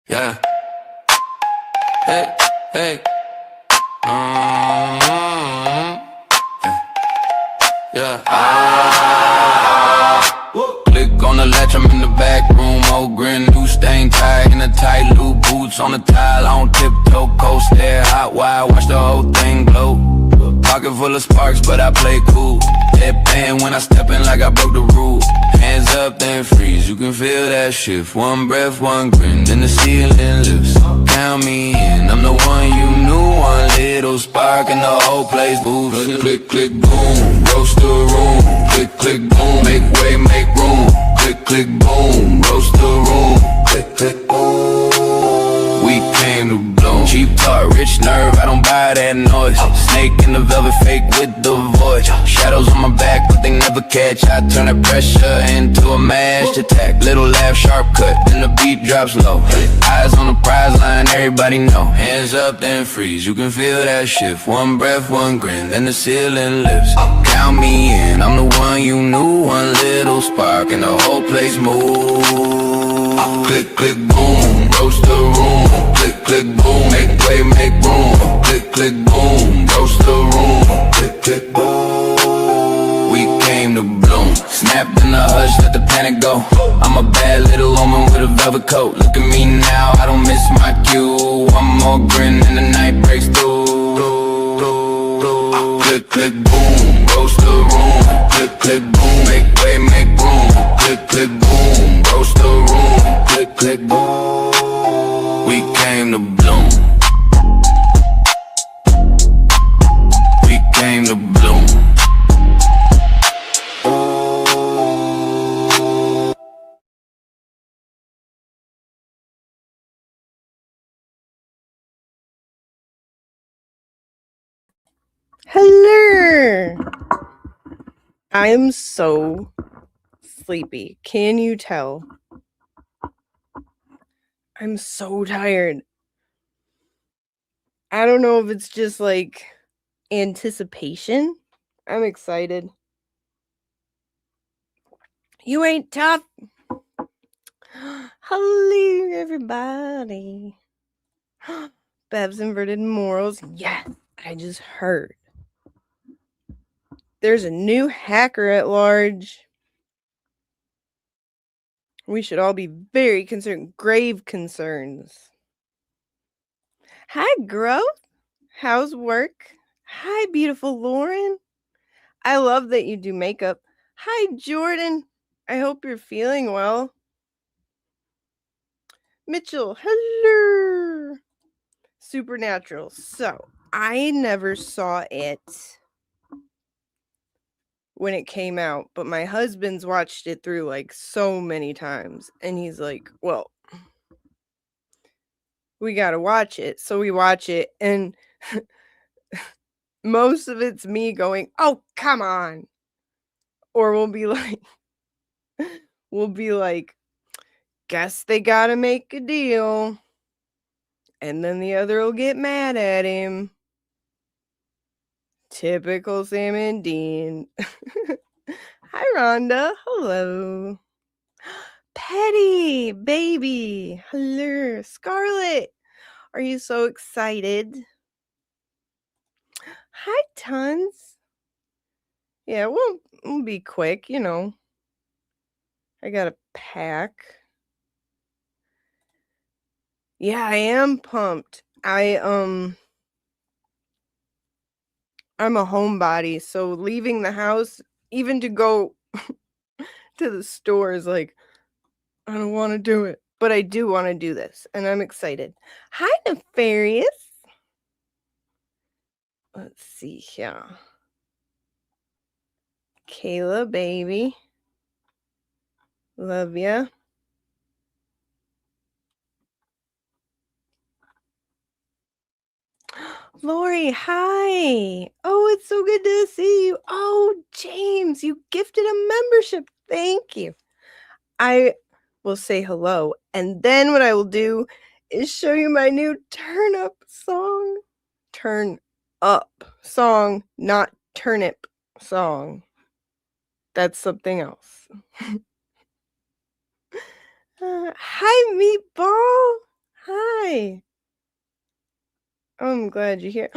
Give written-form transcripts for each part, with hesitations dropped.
Yeah. Hey, hey. Yeah. Click on the latch, I'm in the back room. Old grin, new stain tie in a tight loop. Boots on the tile, on tiptoe, cold stare, hot wire, watch the whole thing glow. Pocket full of sparks, but I play cool. Deadpan when I step in like I broke the rule. Hands up, then freeze, you can feel that shift. One breath, one grin, then the ceiling lifts. Count me in, I'm the one you knew. One little spark and the whole place moves. Click, click, boom, roast the room. Click, click, boom, make way, make room. Click, click, boom, roast the room. Click, click, boom. We came to bloom. Cheap talk, rich nerve, I don't buy that noise. Snake in the velvet, fake with the voice. Shadows on my back, but they never catch. I turn the pressure into a mashed attack. Little laugh, sharp cut, then the beat drops low. Eyes on the prize line, everybody know. Hands up, then freeze, you can feel that shift. One breath, one grin, then the ceiling lifts. Count me in, I'm the one you knew. One little spark and the whole place moves. Click, click, boom, roast the room. Click, click, boom, make way, make room. Click, click, boom, roast the room. Click, click, boom. We came to bloom. Snapped in the hush, let the panic go. I'm a bad little woman with a velvet coat. Look at me now, I don't miss my cue. One more grin and the night breaks through. Click, click, boom, roast the room. Click, click, boom, make way, make room. Click, click, boom, roast the room. Click, click, boom. We came to bloom. We came to bloom. Hello. I'm so sleepy. Can you tell? I'm so tired. I don't know if it's just like anticipation. I'm excited. You ain't tough. Hello, everybody. Bev's inverted morals. Yes, I just heard. There's a new hacker at large. We should all be very concerned. Grave concerns. Hi, Growth. How's work? Hi, beautiful Lauren. I love that you do makeup. Hi, Jordan. I hope you're feeling well. Mitchell, hello. Supernatural. So, I never saw it when it came out, but my husband's watched it through like so many times. And he's like, well, we got to watch it. So we watch it. And most of it's me going, oh, come on. Or we'll be like, guess they gotta make a deal. And then the other will get mad at him. Typical Sam and Dean. Hi, Rhonda. Hello. Petty, baby. Hello. Scarlett. Are you so excited? Hi, Tons. Yeah, we'll be quick, you know. I gotta pack. Yeah, I am pumped. I'm a homebody, so leaving the house, even to go to the store is like, I don't want to do it. But I do want to do this, and I'm excited. Hi, Nefarious. Let's see here. Kayla, baby. Love ya. Lori, hi. Oh, it's so good to see you. Oh, James, you gifted a membership. Thank you. I will say hello, and then what I will do is show you my new turn up song. Turn up song, not turnip song. That's something else. Hi, Meatball. hi. I'm glad you're here.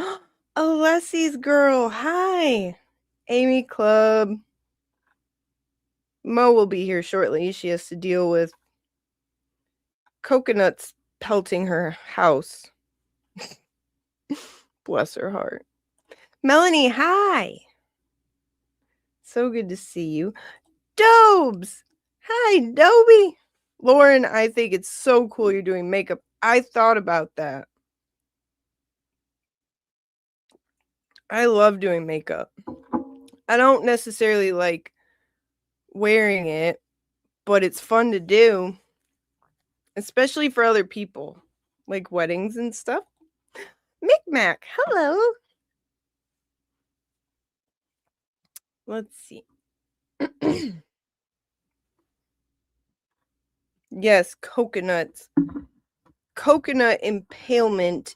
Alessi's girl, hi. Amy Club. Mo will be here shortly. She has to deal with coconuts pelting her house. Bless her heart. Melanie, hi. So good to see you. Dobes. Hi, Dobie. Lauren, I think it's so cool you're doing makeup. I thought about that. I love doing makeup. I don't necessarily like wearing it, but it's fun to do, especially for other people, like weddings and stuff. Micmac, hello. Let's see. Yes, coconuts. Coconut impalement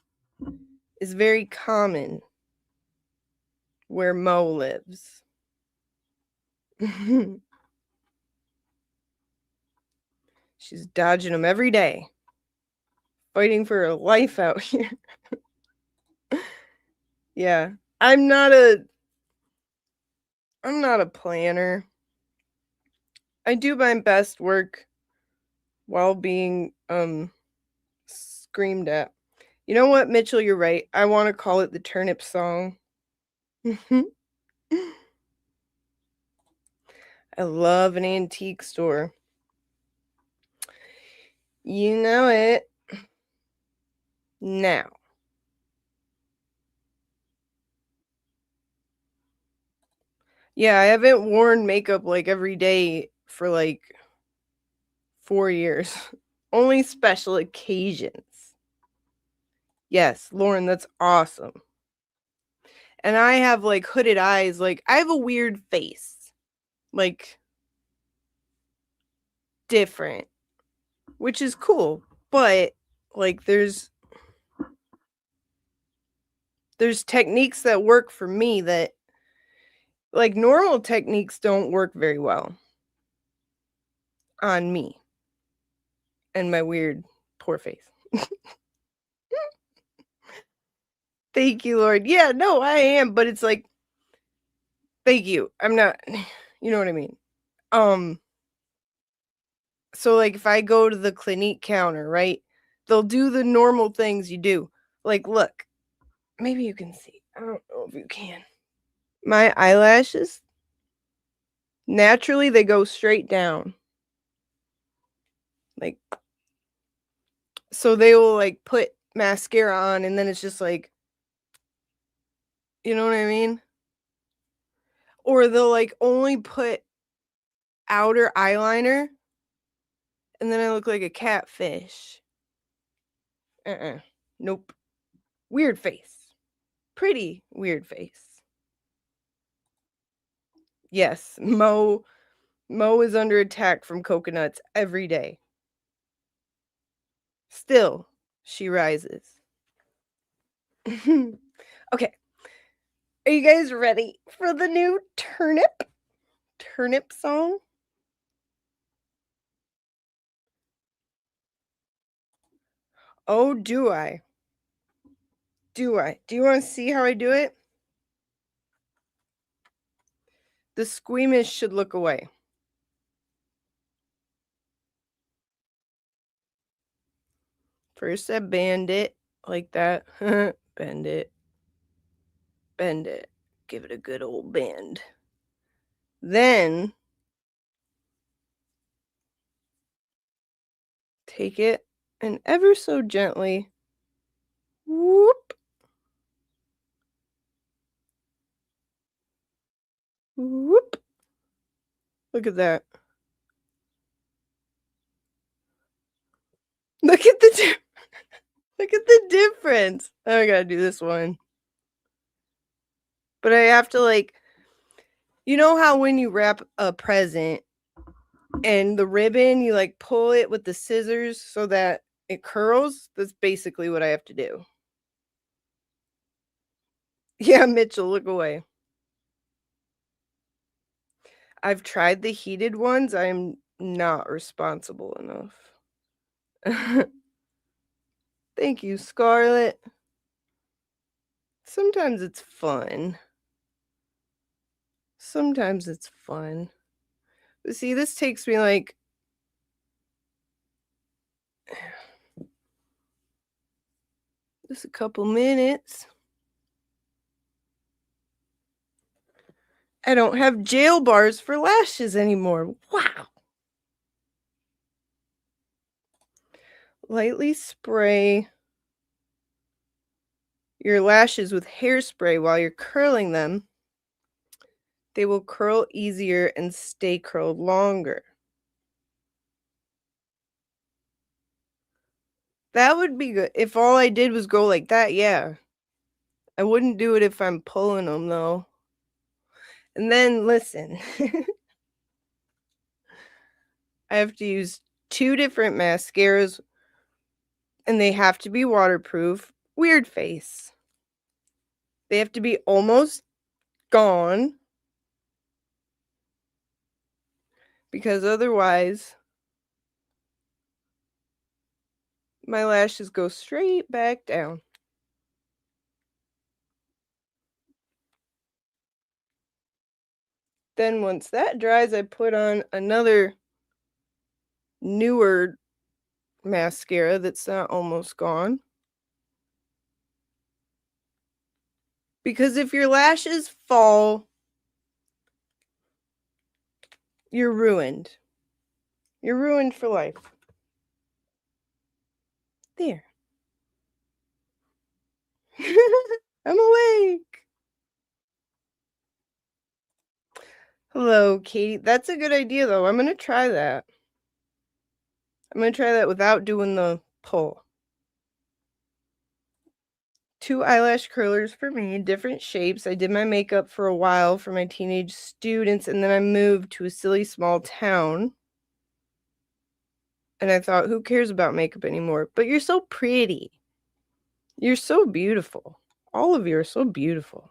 is very common where Mo lives. She's dodging them every day, fighting for her life out here. Yeah, I'm not a planner. I do my best work while being screamed at. You know what, Mitchell, you're right. I want to call it the turnip song. I love an antique store. You know it. Now. Yeah, I haven't worn makeup like every day for like 4 years. Only special occasions. Yes, Lauren, that's awesome. And I have like hooded eyes. Like I have a weird face. Like different, which is cool. But like there's techniques that work for me that like normal techniques don't work very well on me and my weird poor face. Thank you, Lord. Yeah, no, I am, but it's like thank you. I'm not you know what I mean. So like if I go to the Clinique counter, right? They'll do the normal things you do. Like look, maybe you can see. I don't know if you can. My eyelashes naturally they go straight down. Like so they will like put mascara on and then it's just like you know what I mean? Or they'll like only put outer eyeliner and then I look like a catfish. Nope. Weird face. Pretty weird face. Yes, Mo is under attack from coconuts every day. Still, she rises. Okay. Are you guys ready for the new turnip song? Oh, do I? Do you want to see how I do it? The squeamish should look away. First, I bend it like that. Bend it. Bend it. Give it a good old bend. Then, take it and ever so gently, whoop, whoop. Look at that. Look at the look at the difference. Oh, I gotta do this one. But I have to like, you know how when you wrap a present and the ribbon, you like pull it with the scissors so that it curls? That's basically what I have to do. Yeah, Mitchell, look away. I've tried the heated ones. I'm not responsible enough. Thank you, Scarlett. Sometimes it's fun. Sometimes it's fun. But see, this takes me like just a couple minutes. I don't have jail bars for lashes anymore. Wow. Lightly spray your lashes with hairspray while you're curling them. They will curl easier and stay curled longer. That would be good. If all I did was go like that, yeah. I wouldn't do it if I'm pulling them, though. And then, listen. I have to use 2 different mascaras, and they have to be waterproof. Weird face. They have to be almost gone. Because otherwise, my lashes go straight back down. Then once that dries, I put on another newer mascara that's not almost gone. Because if your lashes fall, you're ruined. You're ruined for life. There. I'm awake. Hello, Katie. That's a good idea, though. I'm going to try that. I'm going to try that without doing the pull. 2 eyelash curlers for me, different shapes. I did my makeup for a while for my teenage students, and then I moved to a silly small town. And I thought, who cares about makeup anymore? But you're so pretty. You're so beautiful. All of you are so beautiful.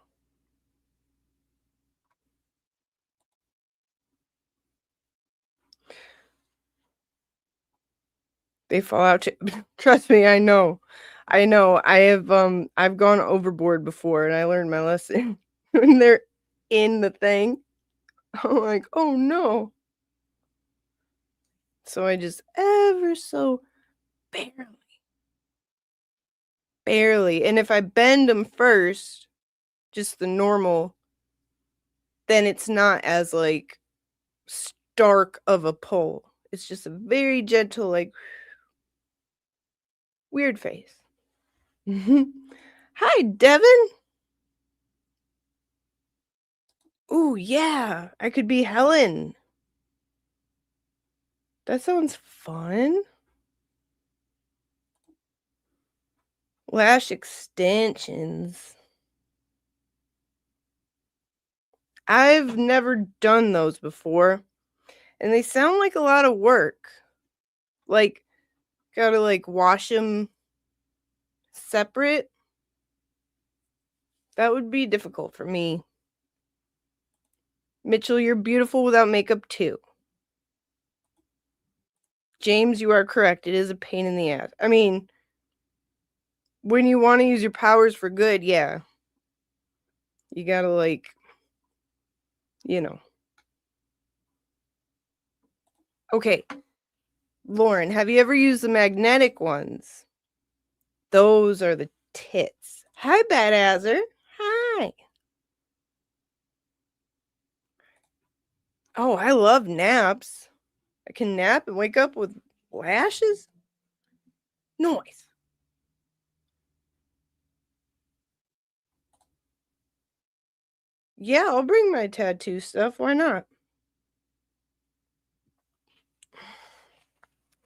They fall out too. Trust me, I know. I know. I've gone overboard before and I learned my lesson. When they're in the thing, I'm like, oh no. So I just ever so barely. And if I bend them first, just the normal, then it's not as like stark of a pull. It's just a very gentle, like weird face. Hi, Devin. Ooh, yeah. I could be Helen. That sounds fun. Lash extensions. I've never done those before, and they sound like a lot of work. Like, gotta like wash them separate. That would be difficult for me. Mitchell, you're beautiful without makeup too. James, you are correct. It is a pain in the ass. I mean, when you want to use your powers for good, yeah. You gotta like, you know. Okay. Lauren, have you ever used the magnetic ones? Those are the tits. Hi, Badazzer. Hi. Oh, I love naps. I can nap and wake up with lashes. Noise. Yeah, I'll bring my tattoo stuff. Why not?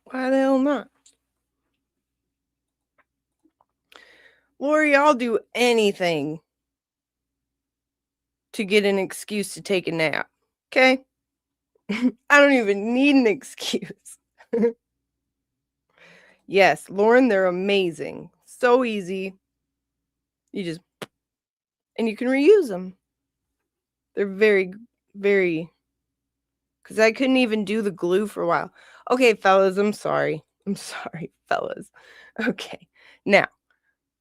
Why the hell not? Lori, I'll do anything to get an excuse to take a nap. Okay? I don't even need an excuse. Yes, Lauren, they're amazing. So easy. You just, and you can reuse them. They're very, very, because I couldn't even do the glue for a while. Okay, fellas, I'm sorry. I'm sorry, fellas. Okay, now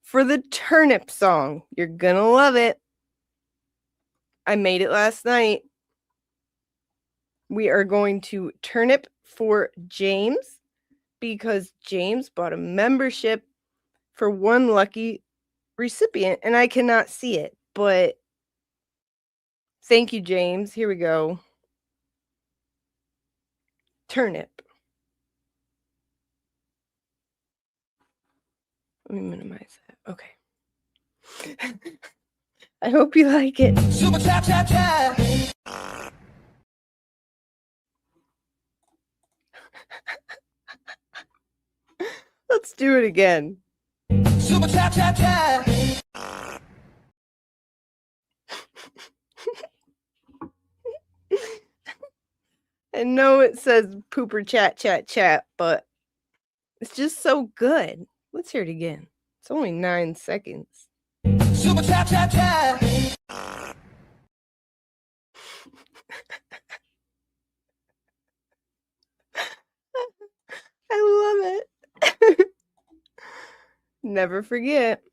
for the turnip song. You're gonna love it. I made it last night. We are going to turnip for James because James bought a membership for one lucky recipient, and I cannot see it, but thank you, James. Here we go. Turnip. Let me minimize that. Okay. I hope you like it. Super tap tap tap. Let's do it again. Super tap tap tap. I know it says pooper chat chat chat, but it's just so good. Let's hear it again. It's only 9 seconds. Super tap tap tap. I love it. Never forget.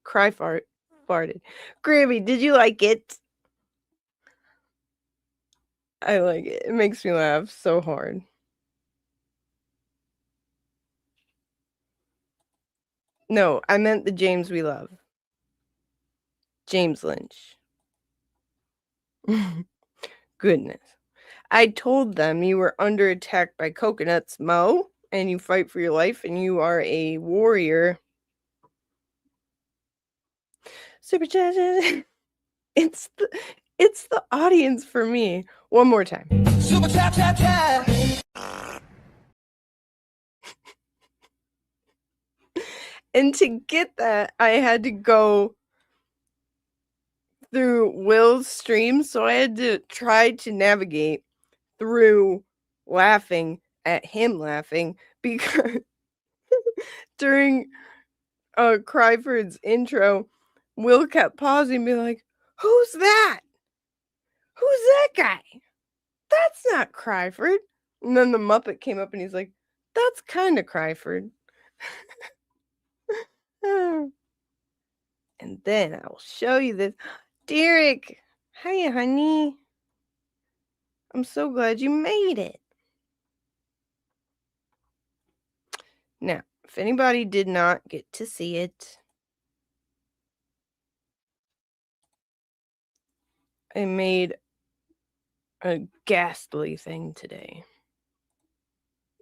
Cry farted. Grammy, did you like it? I like it. It makes me laugh so hard. No, I meant the James we love. James Lynch. Goodness. I told them you were under attack by coconuts, Mo, and you fight for your life and you are a warrior. Super chat. It's the audience for me. One more time. Super tap tap tap. And to get that, I had to go through Will's stream, so I had to try to navigate through laughing at him laughing because during Cryford's intro, Will kept pausing and be like, "Who's that? Who's that guy? That's not Cryford." And then the Muppet came up and he's like, "That's kind of Cryford." And then I will show you this. Derek, hiya, honey. I'm so glad you made it. Now, if anybody did not get to see it, I made a ghastly thing today.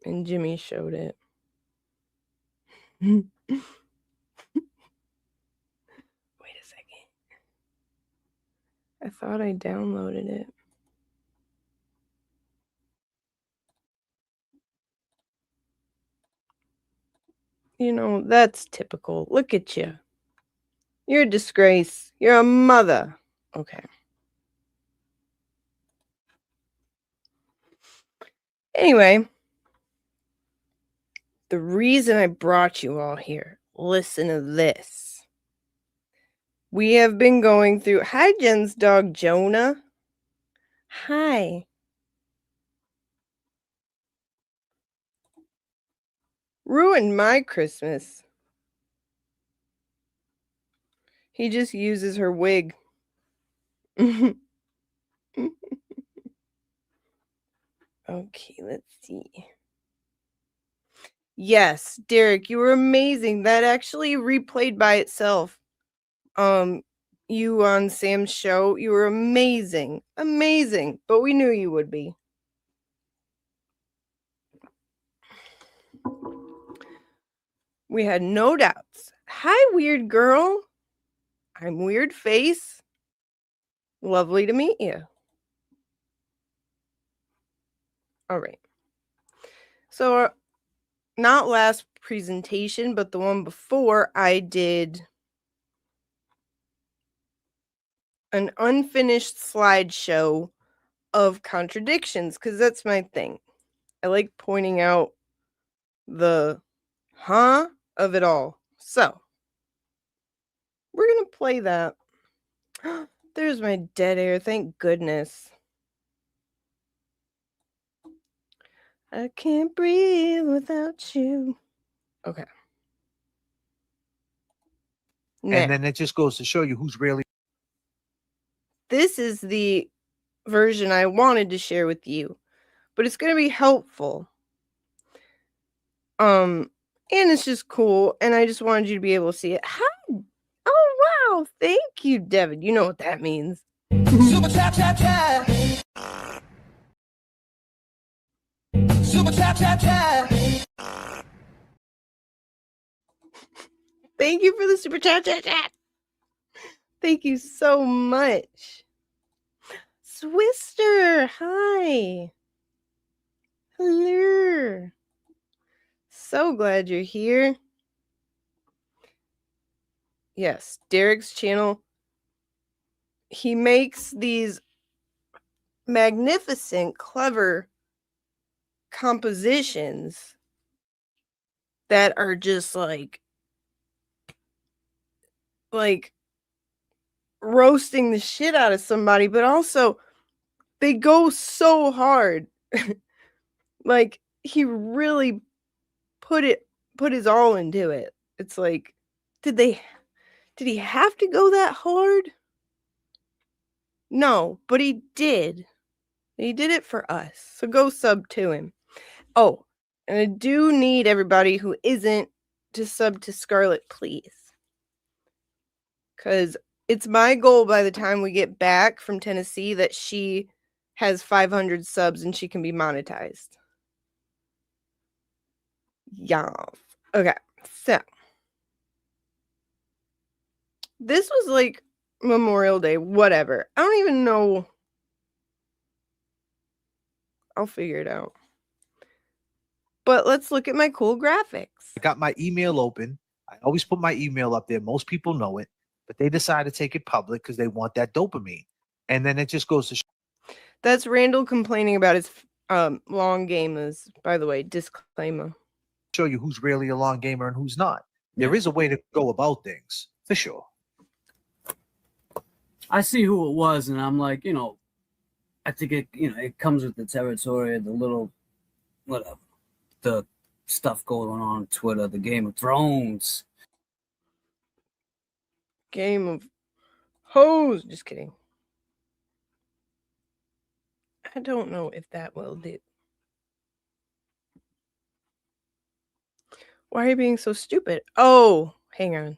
And Jimmy showed it. Wait a second. I thought I downloaded it. You know, that's typical. Look at you. You're a disgrace. You're a mother. Okay. Anyway, the reason I brought you all here, listen to this. We have been going through. Hi, Jen's dog, Jonah. Hi. Ruined my Christmas. He just uses her wig. Okay, let's see. Yes, Derek, you were amazing. That actually replayed by itself. You on Sam's show, you were amazing. Amazing. But we knew you would be. We had no doubts. Hi, weird girl. I'm Weird Face. Lovely to meet you. All right. So, not last presentation, but the one before, I did an unfinished slideshow of contradictions because that's my thing. I like pointing out the of it all. So, we're going to play that. There's my dead air. Thank goodness. I can't breathe without you. Okay. Now, And then it just goes to show you who's really. this is the version I wanted to share with you, but it's going to be helpful. And it's just cool, and I just wanted you to be able to see it. Oh, wow. Thank you, Devin. You know what that means. Super tap tap tap. Super tap tap tap. Thank you for the super chat. Thank you so much. Swister, hi. Hello. So glad you're here. Yes, Derek's channel. He makes these magnificent, clever compositions that are just like roasting the shit out of somebody, but also they go so hard. Like he really put his all into it. It's like, did he have to go that hard? No, but he did. He did it for us. So go sub to him. Oh, and I do need everybody who isn't to sub to Scarlet, please. Because it's my goal by the time we get back from Tennessee that she has 500 subs and she can be monetized. Yeah. Okay, so this was like Memorial Day, whatever. I don't even know. I'll figure it out. But let's look at my cool graphics. I got my email open. I always put my email up there. Most people know it, but they decide to take it public because they want that dopamine. And then it just goes to That's Randall complaining about his long gamers, by the way, disclaimer. show you who's really a long gamer and who's not. There is a way to go about things, for sure. I see who it was, and I'm like, I think it comes with the territory of the little, whatever, the stuff going on Twitter, the Game of Thrones. Game of Hose. Just kidding. I don't know if that will do. Why are you being so stupid? Oh, hang on.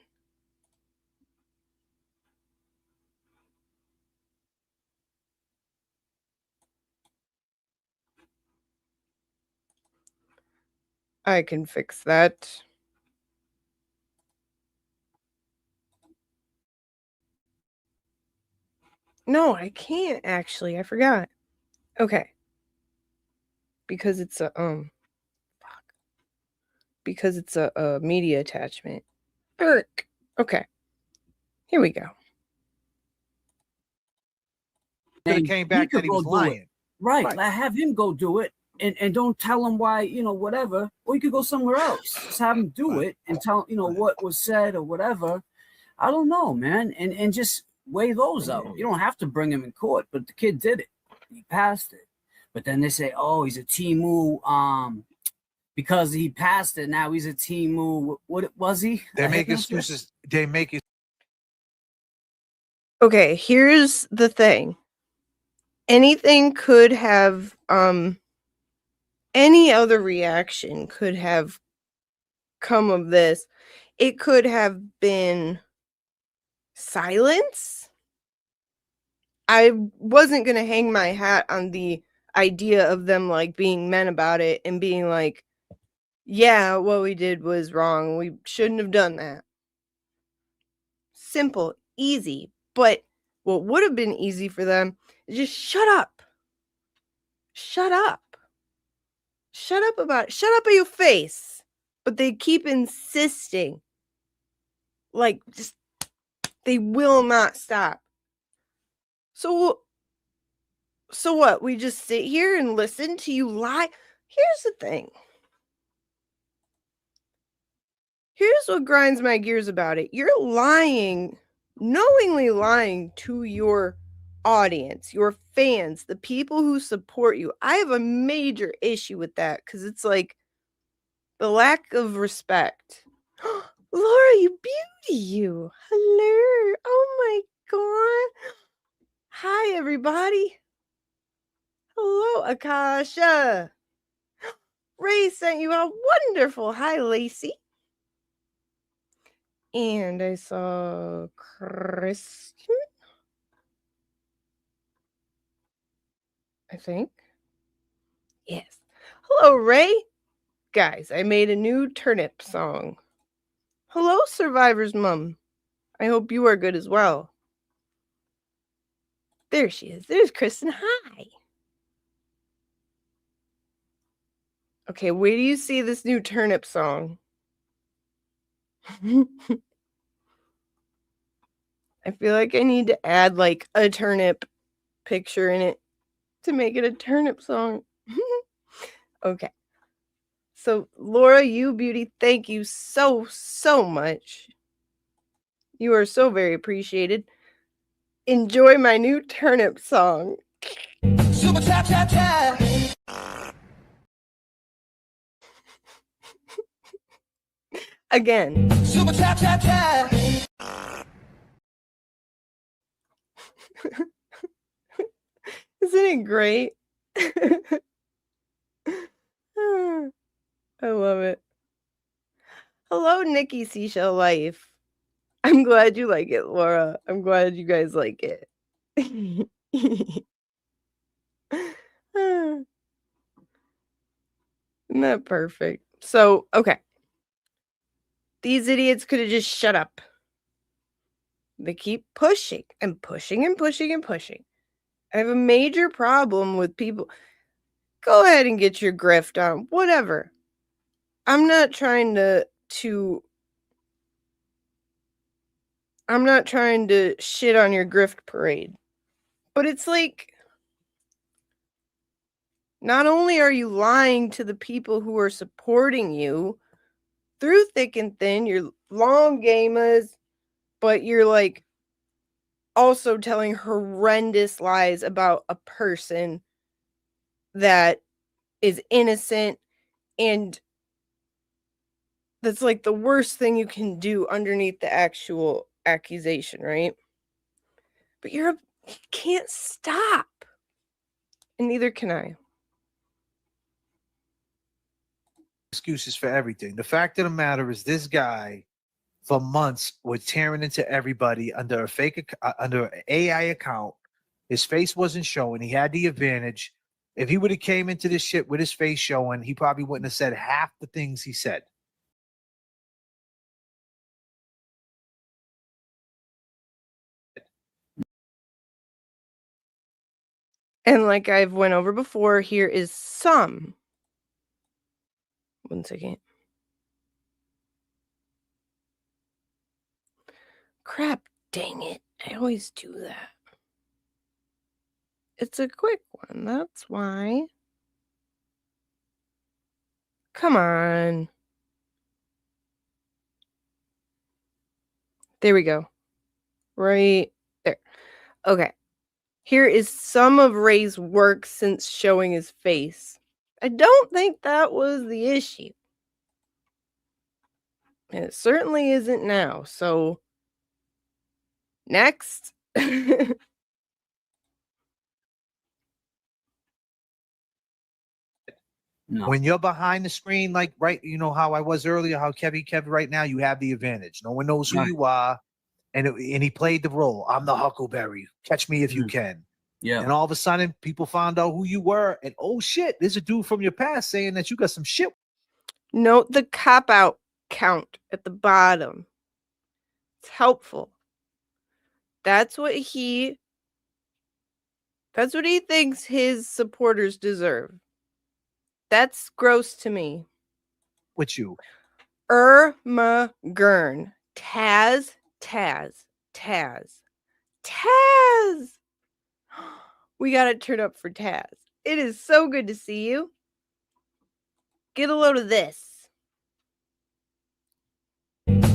I can fix that. No, I can't actually. I forgot. Okay. Because it's a because it's a media attachment. Erk. Okay. Here we go. Could have came back that he was lying. Right. Have him go do it and don't tell him why, whatever. Or you could go somewhere else. Just have him do it and tell, what was said or whatever. I don't know, man. And just weigh those out. You don't have to bring him in court, but the kid did it. He passed it. But then they say, oh, he's a Timu, because he passed it, now he's a Timu. What was he? They make excuses. They make it. Okay, here's the thing. Anything could have any other reaction could have come of this. It could have been silence. I wasn't going to hang my hat on the idea of them like being men about it and being like, yeah, what we did was wrong. We shouldn't have done that. Simple, easy. But what would have been easy for them is just shut up. Shut up. Shut up about it. Shut up at your face. But they keep insisting. Like, just, they will not stop. So what? We just sit here and listen to you lie? Here's the thing. Here's what grinds my gears about it. You're lying, knowingly lying to your audience, your fans, the people who support you. I have a major issue with that because it's like the lack of respect. Laura, you beauty, you. Hello. Oh my God. Hi, everybody. Hello, Akasha. Ray sent you a wonderful hi, Lacey. And I saw Kristen, I think. Yes. Hello, Ray. Guys, I made a new turnip song. Hello, Survivor's mom. I hope you are good as well. There she is. There's Kristen. Hi. Okay, wait till you see this new turnip song. I feel like I need to add like a turnip picture in it to make it a turnip song. Okay. So, Laura, you beauty, thank you so much. You are so very appreciated. Enjoy my new turnip song. Super tap tap tap. Again. Super tap tap tap. Isn't it great? I love it. Hello, Nikki Seashell Life. I'm glad you like it, Laura. I'm glad you guys like it. Isn't that perfect? So, okay. These idiots could have just shut up. They keep pushing and pushing and pushing and pushing. I have a major problem with people. Go ahead and get your grift on. Whatever. I'm not trying to shit on your grift parade. But it's like, not only are you lying to the people who are supporting you through thick and thin, you're long gamers, but you're like also telling horrendous lies about a person that is innocent, and that's like the worst thing you can do underneath the actual accusation, right? But you can't stop. And neither can I. Excuses for everything. The fact of the matter is, this guy for months was tearing into everybody under a fake, under an AI account. His face wasn't showing. He had the advantage. If he would have came into this shit with his face showing, he probably wouldn't have said half the things he said. And like I've went over before, here is some. 1 second. Crap, dang it. I always do that. It's a quick one, that's why. Come on. There we go. Right there. Okay. Here is some of Ray's work since showing his face. I don't think that was the issue. And it certainly isn't now. So, next. No. When you're behind the screen, like right, you know how I was earlier, how Kev right now, you have the advantage. No one knows who Right. you are. And he played the role. I'm the Huckleberry. Catch me if you can. Yeah. And all of a sudden, people found out who you were. And oh shit, there's a dude from your past saying that you got some shit. Note the cop-out count at the bottom. It's helpful. That's what he thinks his supporters deserve. That's gross to me. With you. Irma Gurn. Taz. We got to turn up for Taz. It is so good to see you. Get a load of this.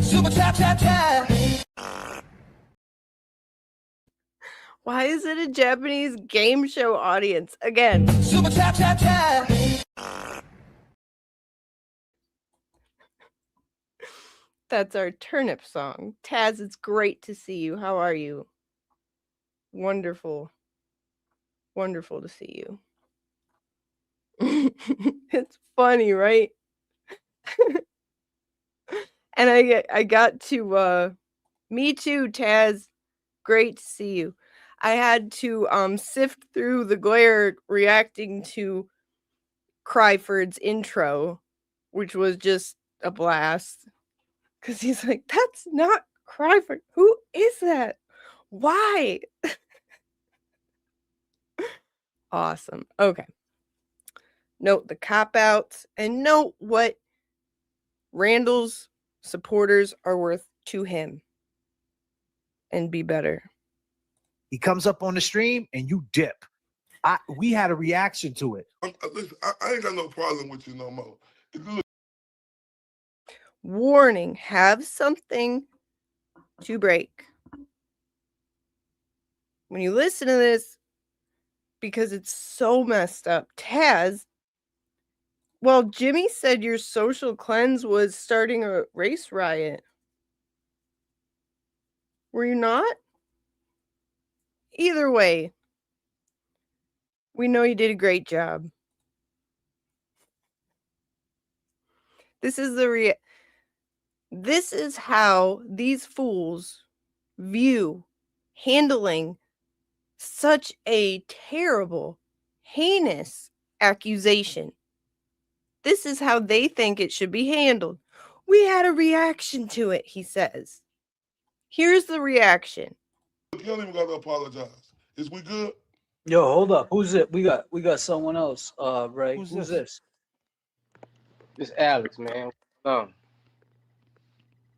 Super tap tap tap. Why is it a Japanese game show audience? Again. Super tap tap tap. That's our turnip song. Taz, it's great to see you. How are you? Wonderful. Wonderful to see you. It's funny, right? And I got to me too, Taz. Great to see you. I had to sift through the glare reacting to Cryford's intro, which was just a blast. Because he's like, that's not Cryford. Who is that? Why? Awesome. Okay. Note the cop-outs and note what Randall's supporters are worth to him. And be better. He comes up on the stream and you dip. We had a reaction to it. Listen, I ain't got no problem with you no more. Warning, have something to break. When you listen to this, because it's so messed up, Taz, well, Jimmy said your social cleanse was starting a race riot. Were you not? Either way, we know you did a great job. This is how these fools view handling such a terrible, heinous accusation. This is how they think it should be handled. We had a reaction to it, he says. Here's the reaction. You don't even got to apologize. Is we good? Yo, hold up. Who's it? We got someone else. Ray. Who's this? This Alex, man.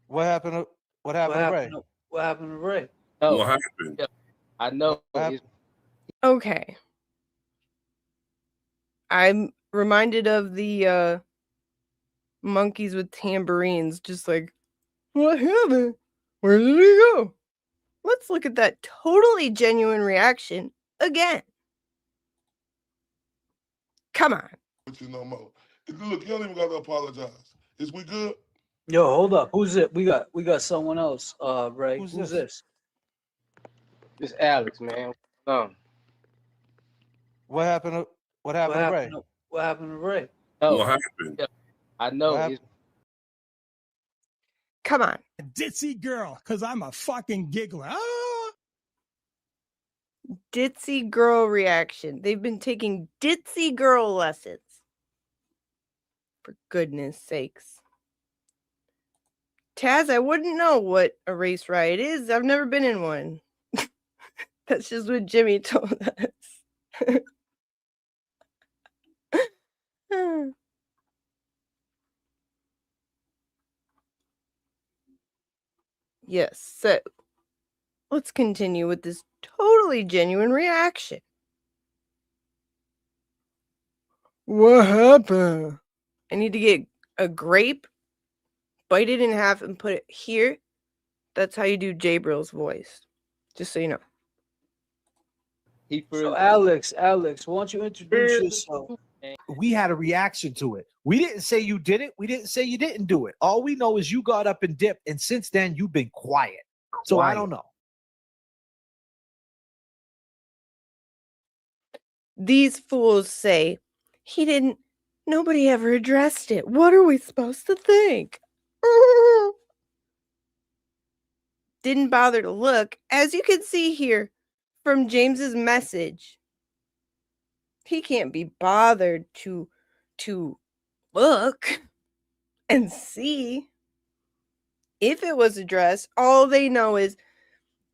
What happened to Ray? What happened to Ray? Oh, What happened? yeah, I know. Okay. I'm reminded of the monkeys with tambourines, just like, what happened? Where did he go? Let's look at that totally genuine reaction again. Come on. With you no more. Look, you don't even got to apologize. Is we good? Yo, hold up. Who's it? We got someone else. Ray. Who's this? This Alex, man. What happened to Ray? What happened to Ray? Oh, What happened? yeah, I know. Come on. Ditzy girl, because I'm a fucking giggler. Ah! Ditzy girl reaction. They've been taking ditzy girl lessons. For goodness sakes. Taz, I wouldn't know what a race riot is. I've never been in one. That's just what Jimmy told us. Yes, so let's continue with this totally genuine reaction. What happened? I need to get a grape, bite it in half, and put it here. That's how you do Jabrill's voice. Just so you know. So Alex, why don't you introduce yourself? We had a reaction to it. We didn't say you did it. We didn't say you didn't do it. All we know is you got up and dipped, and since then you've been quiet. So I don't know. These fools say he didn't. Nobody ever addressed it. What are we supposed to think? Didn't bother to look. As you can see here from James's message, he can't be bothered to look and see if it was addressed. All they know is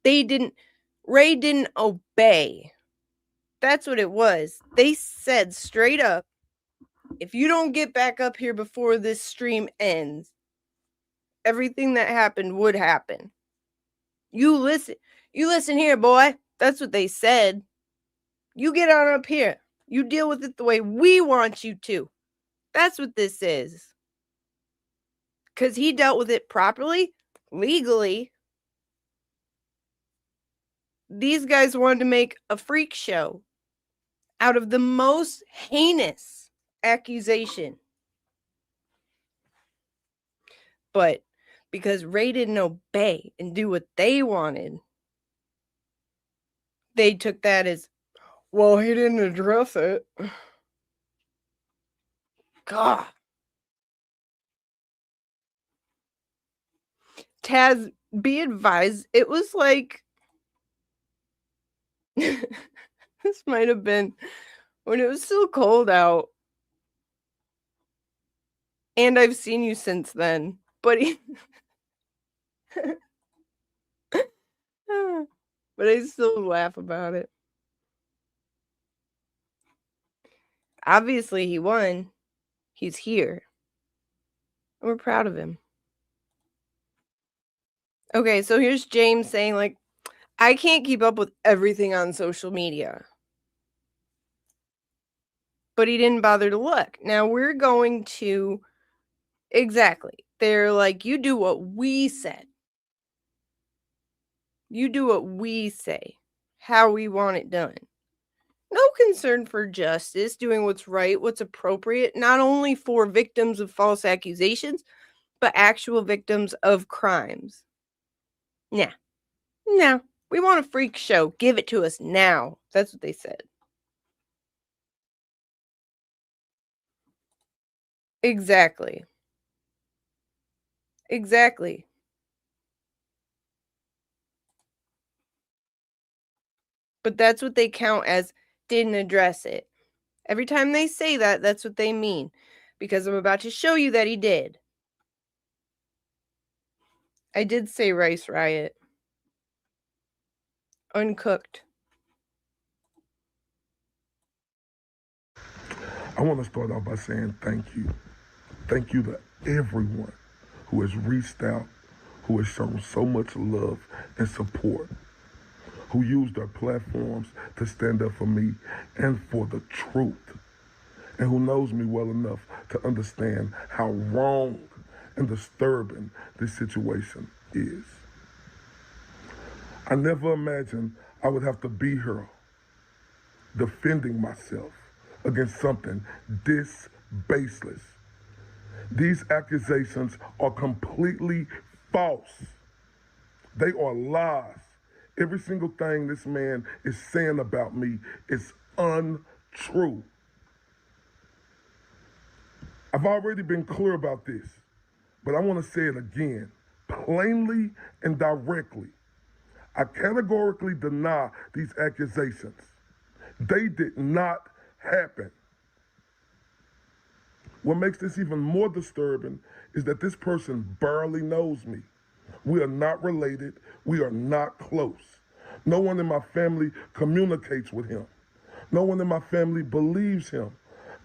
Ray didn't obey. That's what it was. They said straight up, if you don't get back up here before this stream ends, everything that happened would happen. You listen here, boy. That's what they said. You get on up here. You deal with it the way we want you to. That's what this is. Because he dealt with it properly, legally. these guys wanted to make a freak show out of the most heinous accusation. But because Ray didn't obey and do what they wanted, they took that as, well, he didn't address it. God. Taz, be advised, it was like, this might have been when it was still cold out. And I've seen you since then, but but I still laugh about it. Obviously, he won. He's here. And we're proud of him. Okay, so here's James saying, like, I can't keep up with everything on social media. But he didn't bother to look. Now we're going to... Exactly. They're like, you do what we said. You do what we say. How we want it done. No concern for justice, doing what's right, what's appropriate, not only for victims of false accusations, but actual victims of crimes. Nah. No. We want a freak show. Give it to us now. That's what they said. Exactly. Exactly. But that's what they count as didn't address it. Every time they say that, that's what they mean. Because I'm about to show you that he did. I did say Rice Riot. Uncooked. I want to start off by saying thank you. Thank you to everyone who has reached out, who has shown so much love and support, who used their platforms to stand up for me and for the truth, and who knows me well enough to understand how wrong and disturbing this situation is. I never imagined I would have to be here defending myself against something this baseless. These accusations are completely false. They are lies. Every single thing this man is saying about me is untrue. I've already been clear about this, but I want to say it again, plainly and directly. I categorically deny these accusations. They did not happen. What makes this even more disturbing is that this person barely knows me. We are not related. We are not close. No one in my family communicates with him. No one in my family believes him.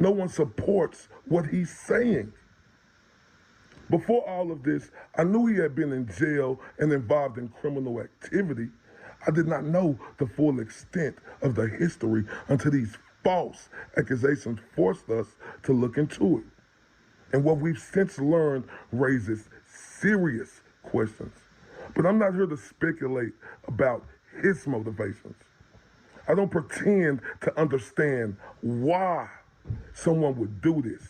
No one supports what he's saying. Before all of this, I knew he had been in jail and involved in criminal activity. I did not know the full extent of the history until these false accusations forced us to look into it. And what we've since learned raises serious questions. But I'm not here to speculate about his motivations. I don't pretend to understand why someone would do this.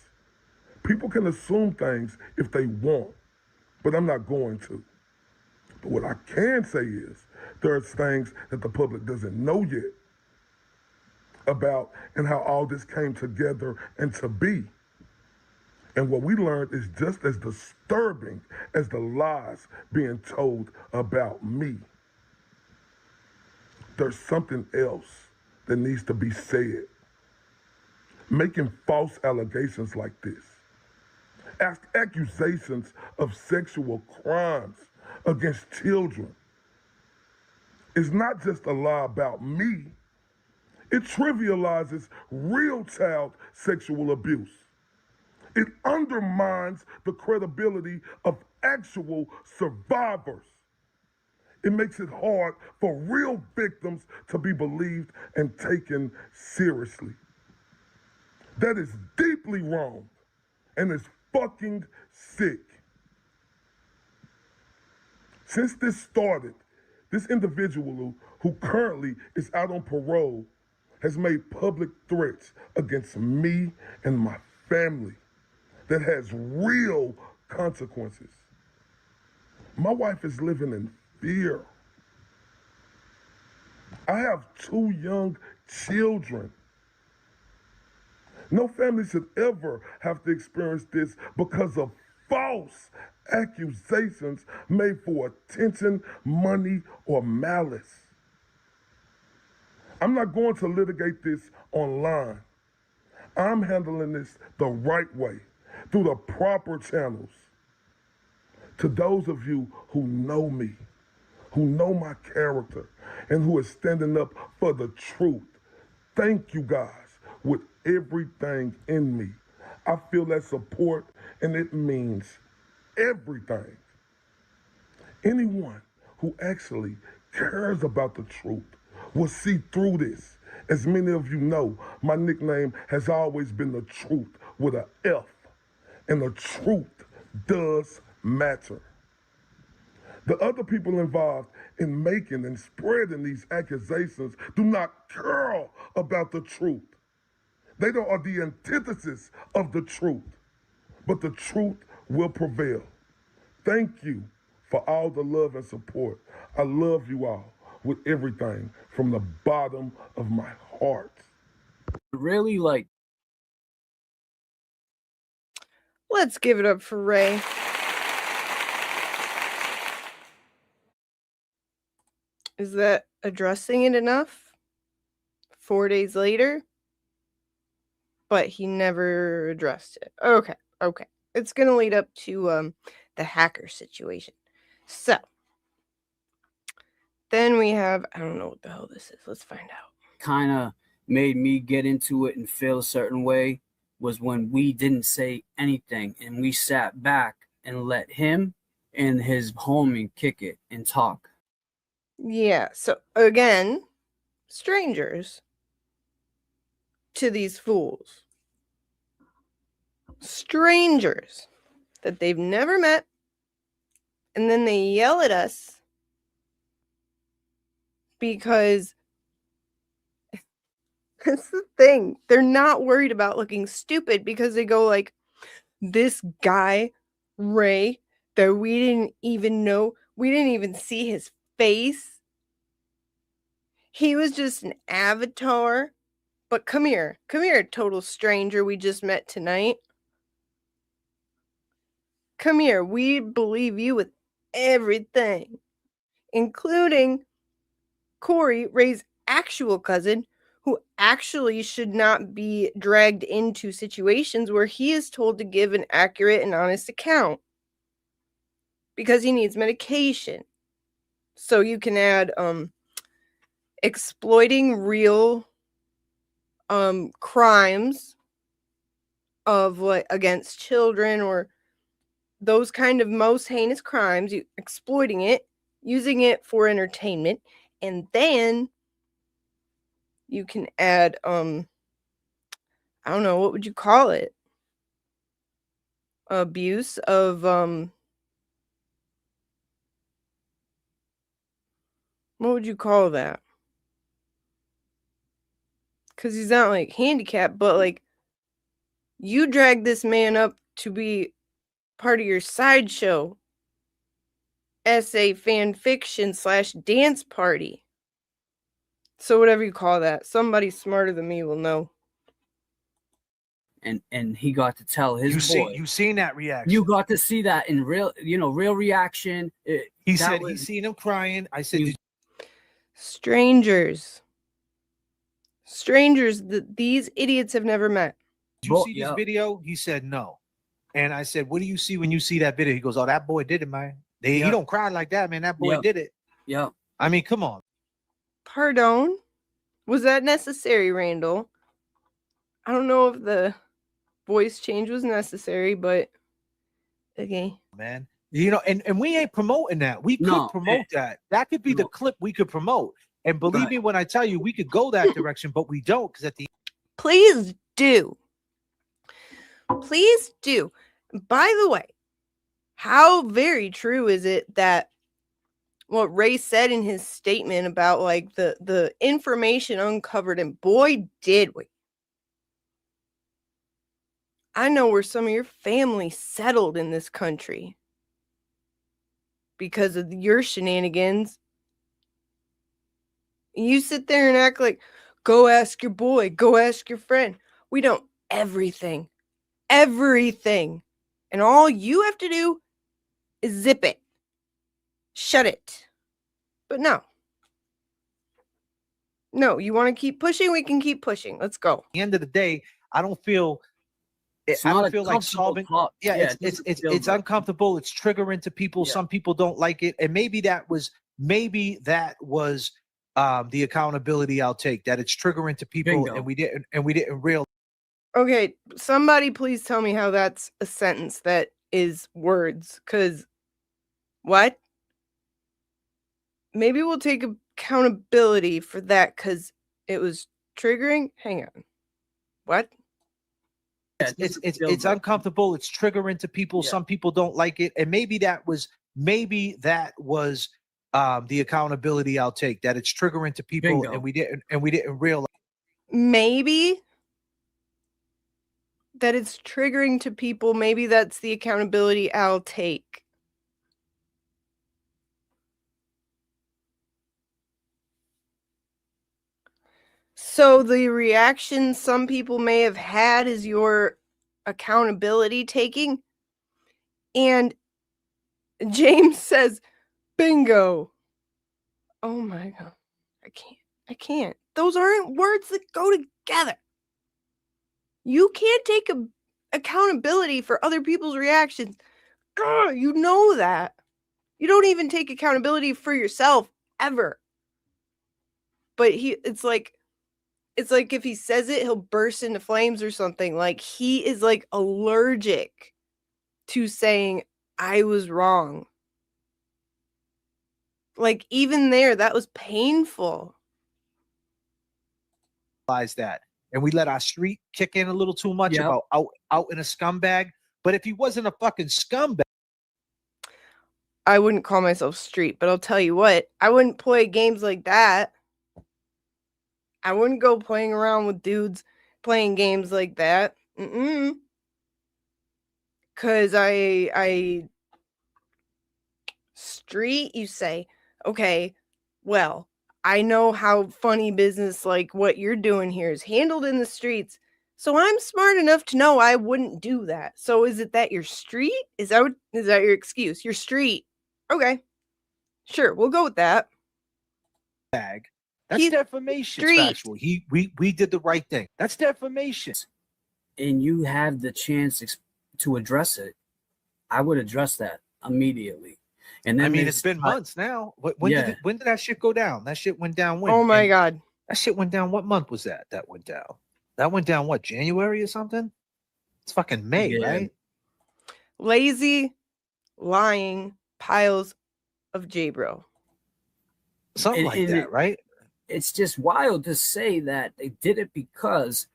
People can assume things if they want, but I'm not going to. But what I can say is there's things that the public doesn't know yet about and how all this came together and to be. And what we learned is just as disturbing as the lies being told about me. There's something else that needs to be said. Making false allegations like this, accusations of sexual crimes against children, is not just a lie about me. It trivializes real child sexual abuse. It undermines the credibility of actual survivors. It makes it hard for real victims to be believed and taken seriously. That is deeply wrong and is fucking sick. Since this started, This individual who currently is out on parole has made public threats against me and my family that has real consequences. My wife is living in fear. I have 2 young children. No family should ever have to experience this because of false accusations made for attention, money, or malice. I'm not going to litigate this online. I'm handling this the right way, through the proper channels. To those of you who know me, who know my character, and who are standing up for the truth, thank you guys with everything in me. I feel that support, and it means everything. Anyone who actually cares about the truth will see through this. As many of you know, my nickname has always been the truth with an F, and the truth does matter. The other people involved in making and spreading these accusations do not care about the truth. They are the antithesis of the truth, but the truth will prevail. Thank you for all the love and support. I love you all with everything from the bottom of my heart. Really, like, Let's give it up for Ray. Is that addressing it enough? 4 days later? But he never addressed it. Okay. It's going to lead up to the hacker situation. So, then we have, I don't know what the hell this is. Let's find out. kind of made me get into it and feel a certain way was when we didn't say anything and we sat back and let him and his homie kick it and talk. Yeah, so again, strangers to these fools. Strangers that they've never met, and then they yell at us because that's the thing. They're not worried about looking stupid because they go like, this guy, Ray, that we didn't even know, we didn't even see his face. He was just an avatar. But come here, total stranger we just met tonight. Come here, we believe you with everything, including Corey, Ray's actual cousin, who actually should not be dragged into situations where he is told to give an accurate and honest account because he needs medication. So you can add exploiting real crimes of like against children or those kind of most heinous crimes, you exploiting it, using it for entertainment, and then you can add I don't know, what would you call it? Abuse of what would you call that? Because he's not like handicapped, but like you drag this man up to be part of your sideshow essay fan fiction / dance party. So whatever you call that, somebody smarter than me will know. And he got to tell his boy. You seen that reaction? You got to see that in real reaction. He said he seen him crying. I said, strangers that these idiots have never met. did you see this video? He said no. And I said, what do you see when you see that video? He goes, oh, that boy did it, man. He don't cry like that, man. That boy did it. Yeah. I mean, come on. Pardon? Was that necessary, Randall? I don't know if the voice change was necessary, but okay. Man. You know, and we ain't promoting that. We could promote that. That could be the clip we could promote. And believe me when I tell you, we could go that direction, but we don't, because at the Please do. Please do. By the way, how very true is it that what Ray said in his statement about like the information uncovered, and boy did we. I know where some of your family settled in this country because of your shenanigans. You sit there and act like, go ask your boy, go ask your friend. We know everything. Everything. And all you have to do is zip it. Shut it. But no. No, you want to keep pushing? We can keep pushing. Let's go. At the end of the day, I don't feel It's I not don't a feel like comfortable solving. talk. Yeah, it doesn't feel it's good. uncomfortable. It's triggering to people. Yeah. Some people don't like it, and maybe that was the accountability I'll take. That it's triggering to people, Bingo. and we didn't realize. Okay, somebody please tell me how that's a sentence that is words. Because what? Maybe we'll take accountability for that because it was triggering. Hang on. What? Yeah, it doesn't feel It's good. uncomfortable. It's triggering to people. Yeah. Some people don't like it, and maybe that was the accountability I'll take. That it's triggering to people, Bingo. and we didn't realize. Maybe that it's triggering to people. Maybe that's the accountability I'll take. So the reaction some people may have had is your accountability taking. And James says, bingo. Oh my God. I can't. Those aren't words that go together. You can't take accountability for other people's reactions. Grr, you know that. You don't even take accountability for yourself ever. But it's like if he says it, he'll burst into flames or something. Like he is like allergic to saying I was wrong. Like even there, that was painful. That, and we let our street kick in a little too much Yep. about out in a scumbag. But if he wasn't a fucking scumbag, I wouldn't call myself street, but I'll tell you what, I wouldn't play games like that. I wouldn't go playing around with dudes playing games like that. Cause I street, you say, okay, well, I know how funny business like what you're doing here is handled in the streets. So I'm smart enough to know I wouldn't do that. So is it that you're street? Is that your excuse? You're street. Okay. Sure, we'll go with that. that's He's defamation. street. It's factual. We did the right thing. That's defamation. And you have the chance to address it, I would address that immediately. And then I mean, it's been months now. When did that shit go down? That shit went down when? Oh my God. That shit went down. What month was that? That went down. That went down what? January or something? It's fucking May, Yeah. right? Lazy, lying piles of J-Bro. Something like that, right? It's just wild to say that they did it because,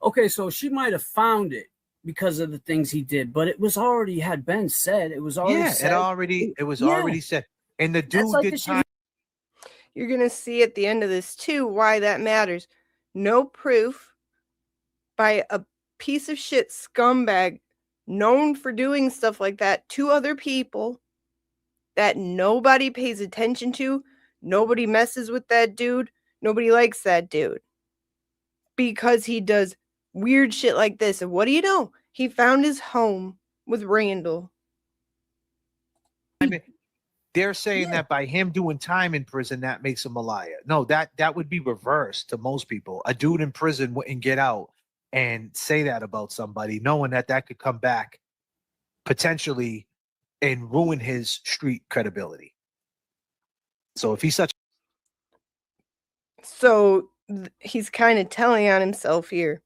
okay, so she might have found it because of the things he did, but it was already had been said. It was already said. It was already said. And the dude like did time. You're going to see at the end of this too why that matters. No proof by a piece of shit scumbag known for doing stuff like that to other people that nobody pays attention to. Nobody messes with that dude. Nobody likes that dude because he does weird shit like this. And what do you know? He found his home with Randall. They're saying that by him doing time in prison, that makes him a liar. No, that would be reversed to most people. A dude in prison wouldn't get out and say that about somebody, knowing that could come back potentially and ruin his street credibility. So if he's he's kind of telling on himself here.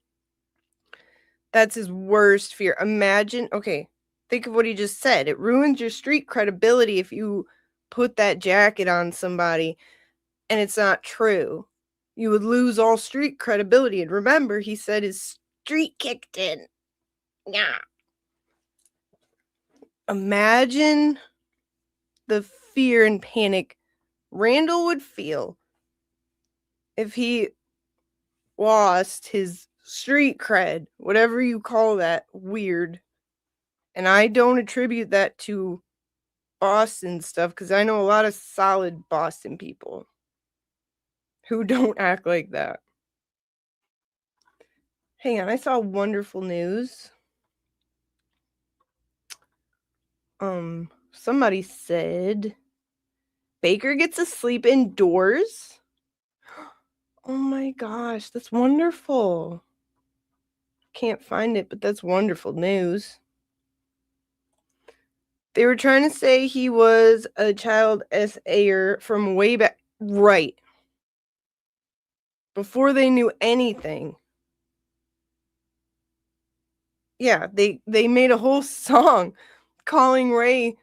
That's his worst fear. Imagine, okay, think of what he just said. It ruins your street credibility if you put that jacket on somebody and it's not true. You would lose all street credibility. And remember, he said his street kicked in. Yeah. Imagine the fear and panic Randall would feel if he lost his street cred, whatever you call that weird. And I don't attribute that to Boston stuff because I know a lot of solid Boston people who don't act like that. Hang on, I saw wonderful news. Somebody said Baker gets to sleep indoors. Oh my gosh, that's wonderful. Can't find it, but that's wonderful news. They were trying to say he was a child SA'er from way back. Right. Before they knew anything. Yeah, they made a whole song calling Ray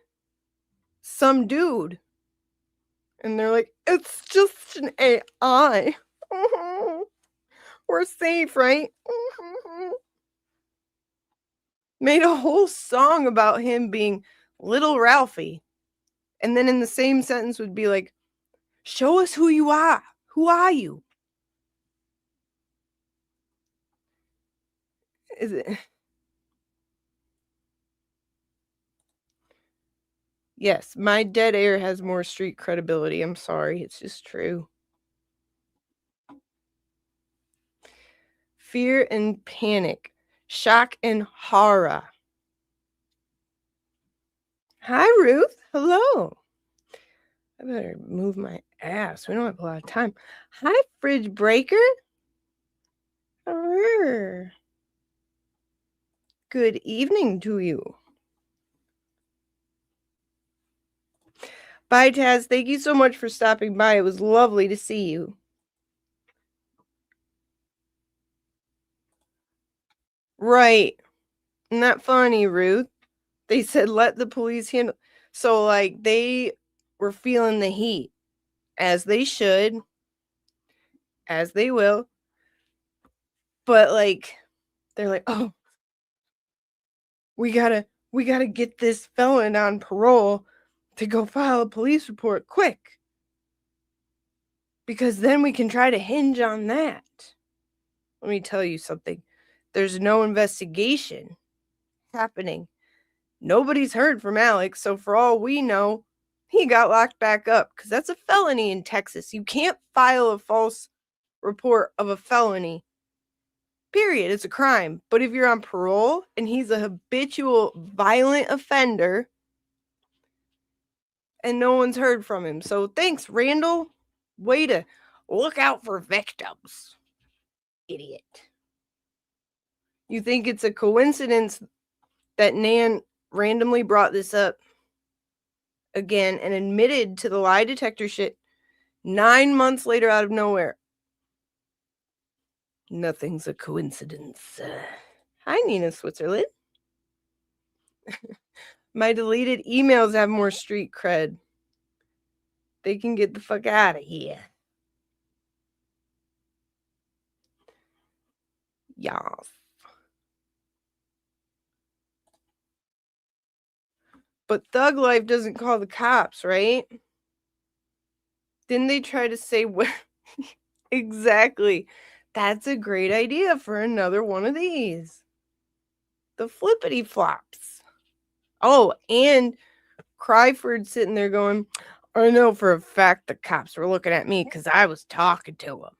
some dude. And they're like, it's just an AI. We're safe, right? Made a whole song about him being little Ralphie. And then in the same sentence would be like, show us who you are. Who are you? Is it? Yes, my dead air has more street credibility. I'm sorry. It's just true. Fear and panic. Shock and horror. Hi, Ruth. Hello. I better move my ass. We don't have a lot of time. Hi, Fridge Breaker. Arr. Good evening to you. Bye, Taz. Thank you so much for stopping by. It was lovely to see you. Right. Isn't that funny, Ruth? They said, let the police handle. So, like, they were feeling the heat, as they should, as they will. But, like, they're like, oh, we gotta get this felon on parole to go file a police report quick. Because then we can try to hinge on that. Let me tell you something. There's no investigation happening. Nobody's heard from Alex, so for all we know, he got locked back up because that's a felony in Texas. You can't file a false report of a felony. Period. It's a crime. But if you're on parole and he's a habitual violent offender and no one's heard from him. So thanks, Randall. Way to look out for victims. Idiot. You think it's a coincidence that Nan randomly brought this up again and admitted to the lie detector shit 9 months later out of nowhere? Nothing's a coincidence. Hi, Nina Switzerland. My deleted emails have more street cred. They can get the fuck out of here. Yes. But Thug Life doesn't call the cops, right? Didn't they try to say what? Exactly. That's a great idea for another one of these. The flippity flops. Oh, and Cryford sitting there going, I know for a fact the cops were looking at me because I was talking to them.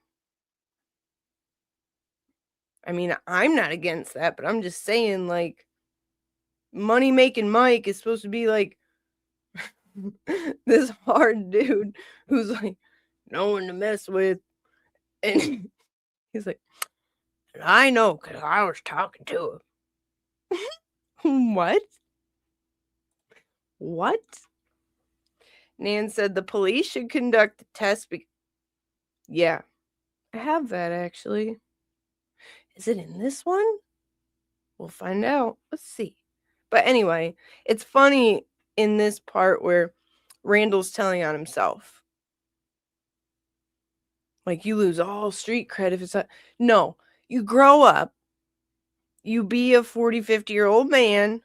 I mean, I'm not against that, but I'm just saying, like, money making Mike is supposed to be like this hard dude who's like no one to mess with. And he's like, I know because I was talking to him. What? What? Nan said the police should conduct a test. Yeah, I have that actually. Is it in this one? We'll find out. Let's see. But anyway, it's funny in this part where Randall's telling on himself. Like, you lose all street cred if it's not. No, you grow up. You be a 40, 50-year-old man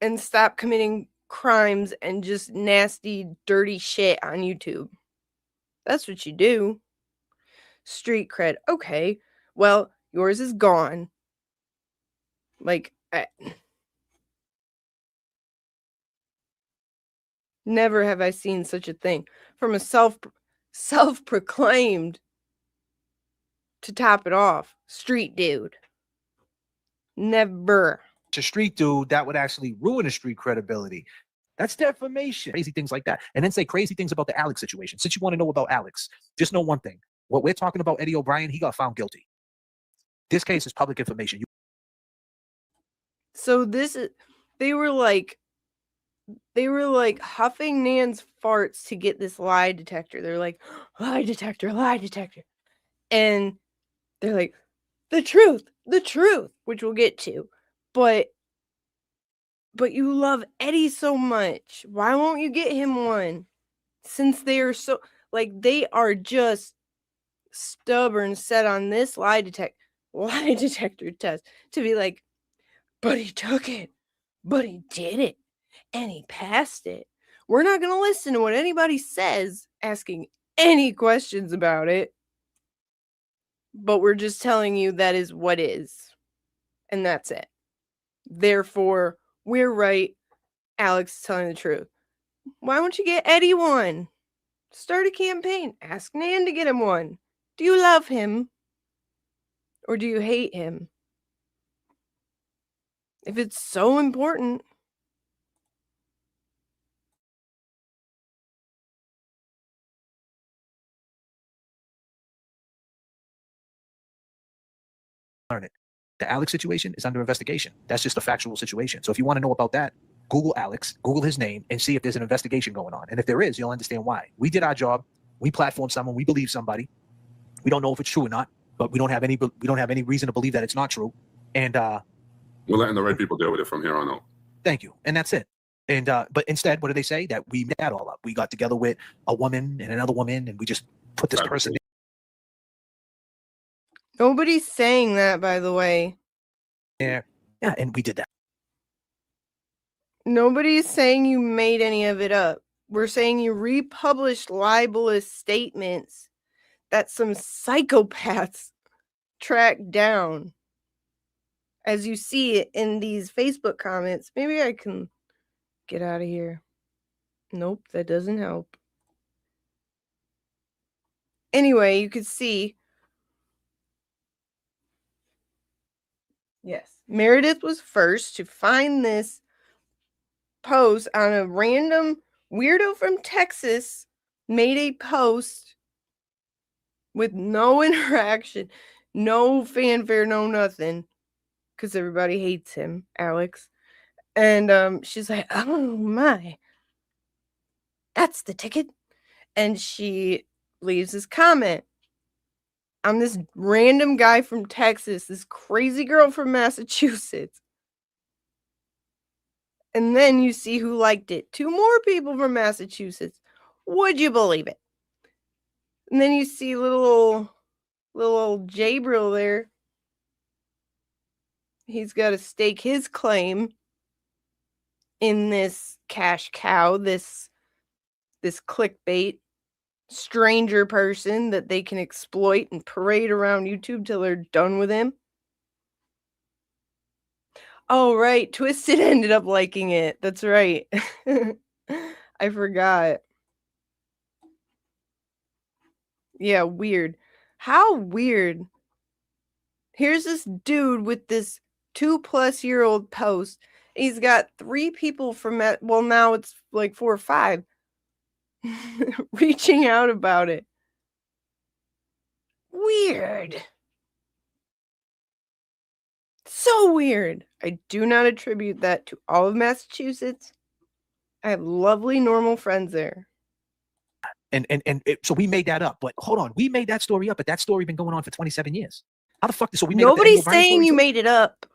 and stop committing crimes and just nasty, dirty shit on YouTube. That's what you do. Street cred. Okay, well, yours is gone. Like, never have I seen such a thing from a self-proclaimed, to top it off, street dude. Never. A street dude, that would actually ruin a street credibility. That's defamation. Crazy things like that. And then say crazy things about the Alex situation. Since you want to know about Alex, just know one thing. What we're talking about, Eddie O'Brien, he got found guilty. This case is public information. So they were like huffing Nan's farts to get this lie detector. They're like, lie detector, lie detector. And they're like, the truth, which we'll get to. But you love Eddie so much. Why won't you get him one? Since they are so, like, they are just stubborn, set on this lie detector test to be like, but he took it, but he did it, and he passed it. We're not going to listen to what anybody says asking any questions about it, but we're just telling you that is what is, and that's it. Therefore, we're right. Alex is telling the truth. Why won't you get Eddie one? Start a campaign. Ask Nan to get him one. Do you love him? Or do you hate him? If it's so important. Learn it. The Alex situation is under investigation. That's just a factual situation. So if you want to know about that, Google Alex, Google his name, and see if there's an investigation going on. And if there is, you'll understand why. We did our job. We platformed someone. We believe somebody. We don't know if it's true or not, but we don't have any reason to believe that it's not true. And we're letting the right people deal with it from here on out. Thank you. And that's it. And but instead, what do they say? That we made that all up. We got together with a woman and another woman, and we just put this person. Nobody's saying that, by the way. Yeah, and we did that. Nobody's saying you made any of it up. We're saying you republished libelous statements that some psychopaths tracked down. As you see it in these Facebook comments. Maybe I can get out of here. Nope, that doesn't help. Anyway, you could see. Yes, Meredith was first to find this post on a random weirdo from Texas made a post with no interaction, no fanfare, no nothing, because everybody hates him, Alex. And she's like, oh my, that's the ticket. And she leaves this comment on this random guy from Texas, this crazy girl from Massachusetts. And then you see who liked it. 2 more people from Massachusetts. Would you believe it? And then you see little old Jabril there. He's got to stake his claim in this cash cow, this clickbait stranger person that they can exploit and parade around YouTube till they're done with him. Oh, right. Twisted ended up liking it. That's right. I forgot. Yeah, weird. How weird. Here's this dude with this 2+-year-old post. He's got 3 people from, well, now it's like 4 or 5 reaching out about it. Weird. So weird. I do not attribute that to all of Massachusetts. I have lovely, normal friends there. So we made that up. But hold on, we made that story up, but that story been going on for 27 years. How the fuck? So we made Nobody's saying you made it up.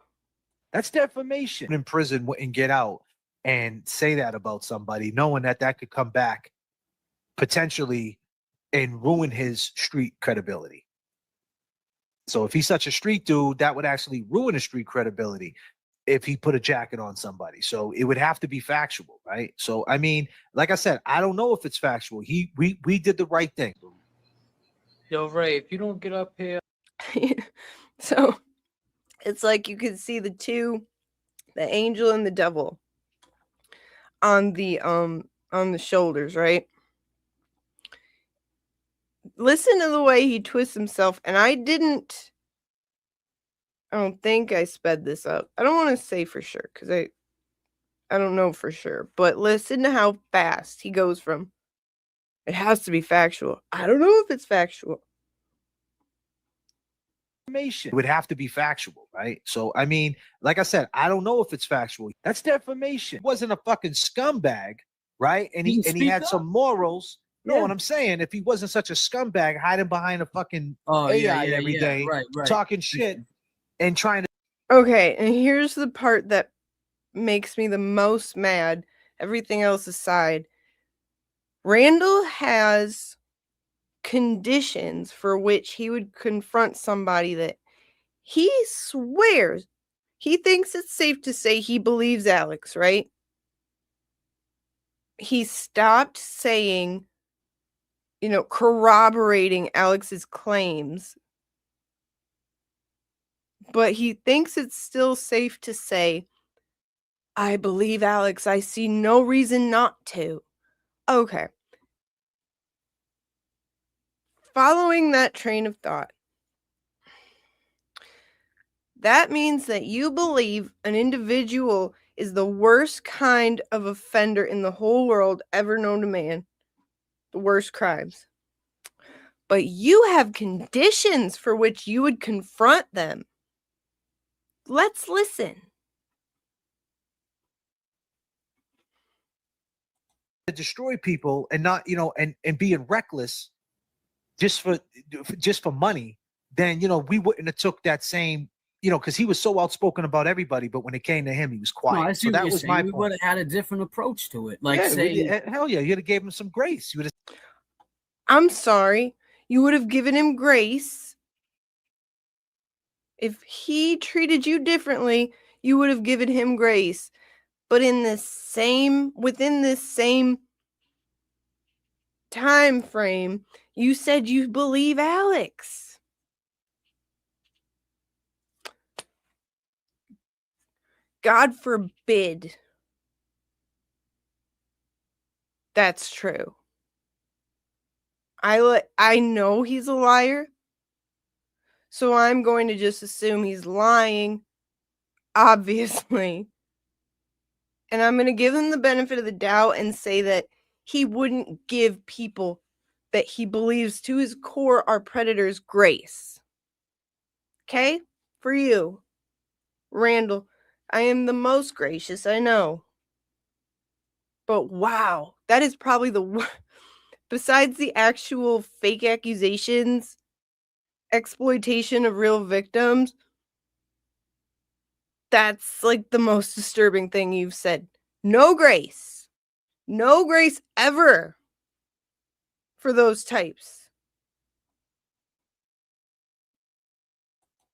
That's defamation. In prison and get out and say that about somebody, knowing that could come back potentially and ruin his street credibility. So if he's such a street dude, that would actually ruin his street credibility. if he put a jacket on somebody. So it would have to be factual, right? So I mean, like I said, I don't know if it's factual. We did the right thing. Yo, Ray, if you don't get up here. So it's like you could see the angel and the devil on the shoulders, right? Listen to the way he twists himself, and I don't think I sped this up. I don't want to say for sure because I don't know for sure, but listen to how fast he goes from it has to be factual. I don't know if it's factual. Information. It would have to be factual, right? So I mean, like I said, I don't know if it's factual. That's defamation. He wasn't a fucking scumbag, right? And he had some morals. No, what I'm saying, if he wasn't such a scumbag hiding behind a fucking AI every day, talking shit and trying to. Okay, and here's the part that makes me the most mad, everything else aside. Randall has conditions for which he would confront somebody that he swears he thinks it's safe to say he believes Alex, right? He stopped saying, corroborating Alex's claims, but he thinks it's still safe to say, I believe Alex. I see no reason not to. Okay. Following that train of thought, that means that you believe an individual is the worst kind of offender in the whole world ever known to man. The worst crimes. But you have conditions for which you would confront them. Let's listen. To destroy people and not, and being reckless just for money, then we wouldn't have took that same, because he was so outspoken about everybody, but when it came to him, he was quiet. No, I see so that what was you're my saying. We point. would have had a different approach to it. Like saying, hell yeah, you'd have gave him some grace. You would have. I'm sorry. You would have given him grace. If he treated you differently, you would have given him grace. But within this same time frame, you said you believe Alex. God forbid that's true. I know he's a liar, so I'm going to just assume he's lying, obviously. And I'm going to give him the benefit of the doubt and say that he wouldn't give people that he believes to his core are predators grace. Okay? For you, Randall, I am the most gracious, I know. But wow, that is probably besides the actual fake accusations, exploitation of real victims, that's like the most disturbing thing you've said. No grace. No grace ever for those types.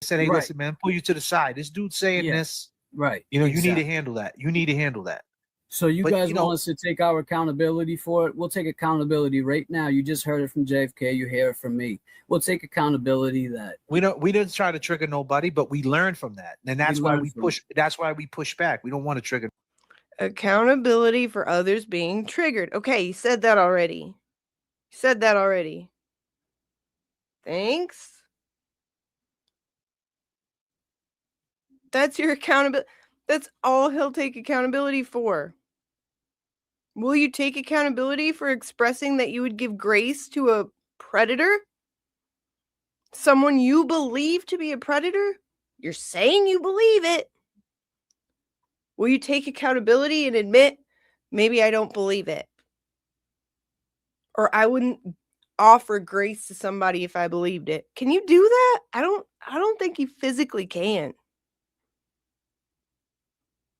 I said, hey, listen, man, pull you to the side. This dude's saying this. Right. You need to handle that. You need to handle that. So you guys want us to take our accountability for it? We'll take accountability right now. You just heard it from JFK. You hear it from me. We'll take accountability that we didn't try to trigger nobody, but we learned from that. And that's why we push. That's why we push back. We don't want to trigger. Accountability for others being triggered. Okay, you said that already. Thanks. That's your accountability. That's all he'll take accountability for. Will you take accountability for expressing that you would give grace to a predator? Someone you believe to be a predator? You're saying you believe it. Will you take accountability and admit, maybe I don't believe it? Or I wouldn't offer grace to somebody if I believed it. Can you do that? I don't think you physically can.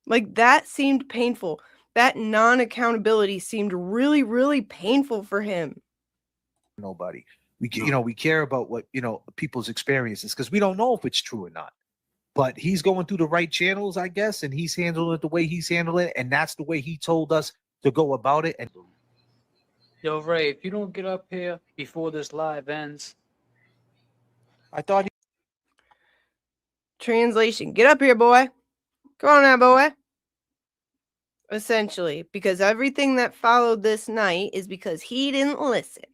Like, that seemed painful. That non-accountability seemed really, really painful for him. Nobody. We care about what, people's experiences, because we don't know if it's true or not. but he's going through the right channels, I guess, and he's handling it the way he's handling it, and that's the way he told us to go about it. And Yo, Ray, if you don't get up here before this live ends, I thought he Translation, get up here, boy. Come on now, boy. Essentially, because everything that followed this night is because he didn't listen.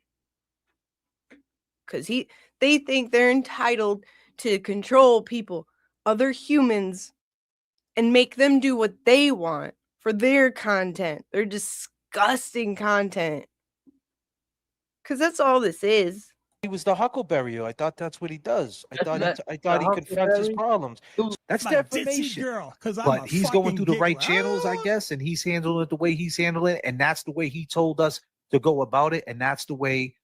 Because they think they're entitled to control people, other humans, and make them do what they want for their content. Their disgusting content. Because that's all this is. was the Huckleberry. I thought that's what he does. I thought he confronts his Huckleberry? problems. That's My ditzy defamation. girl, because I'm But a he's going fucking through the right giggler. channels, I guess, and he's handling it the way he's handling it, and that's the way he told us to go about it, and that's the way,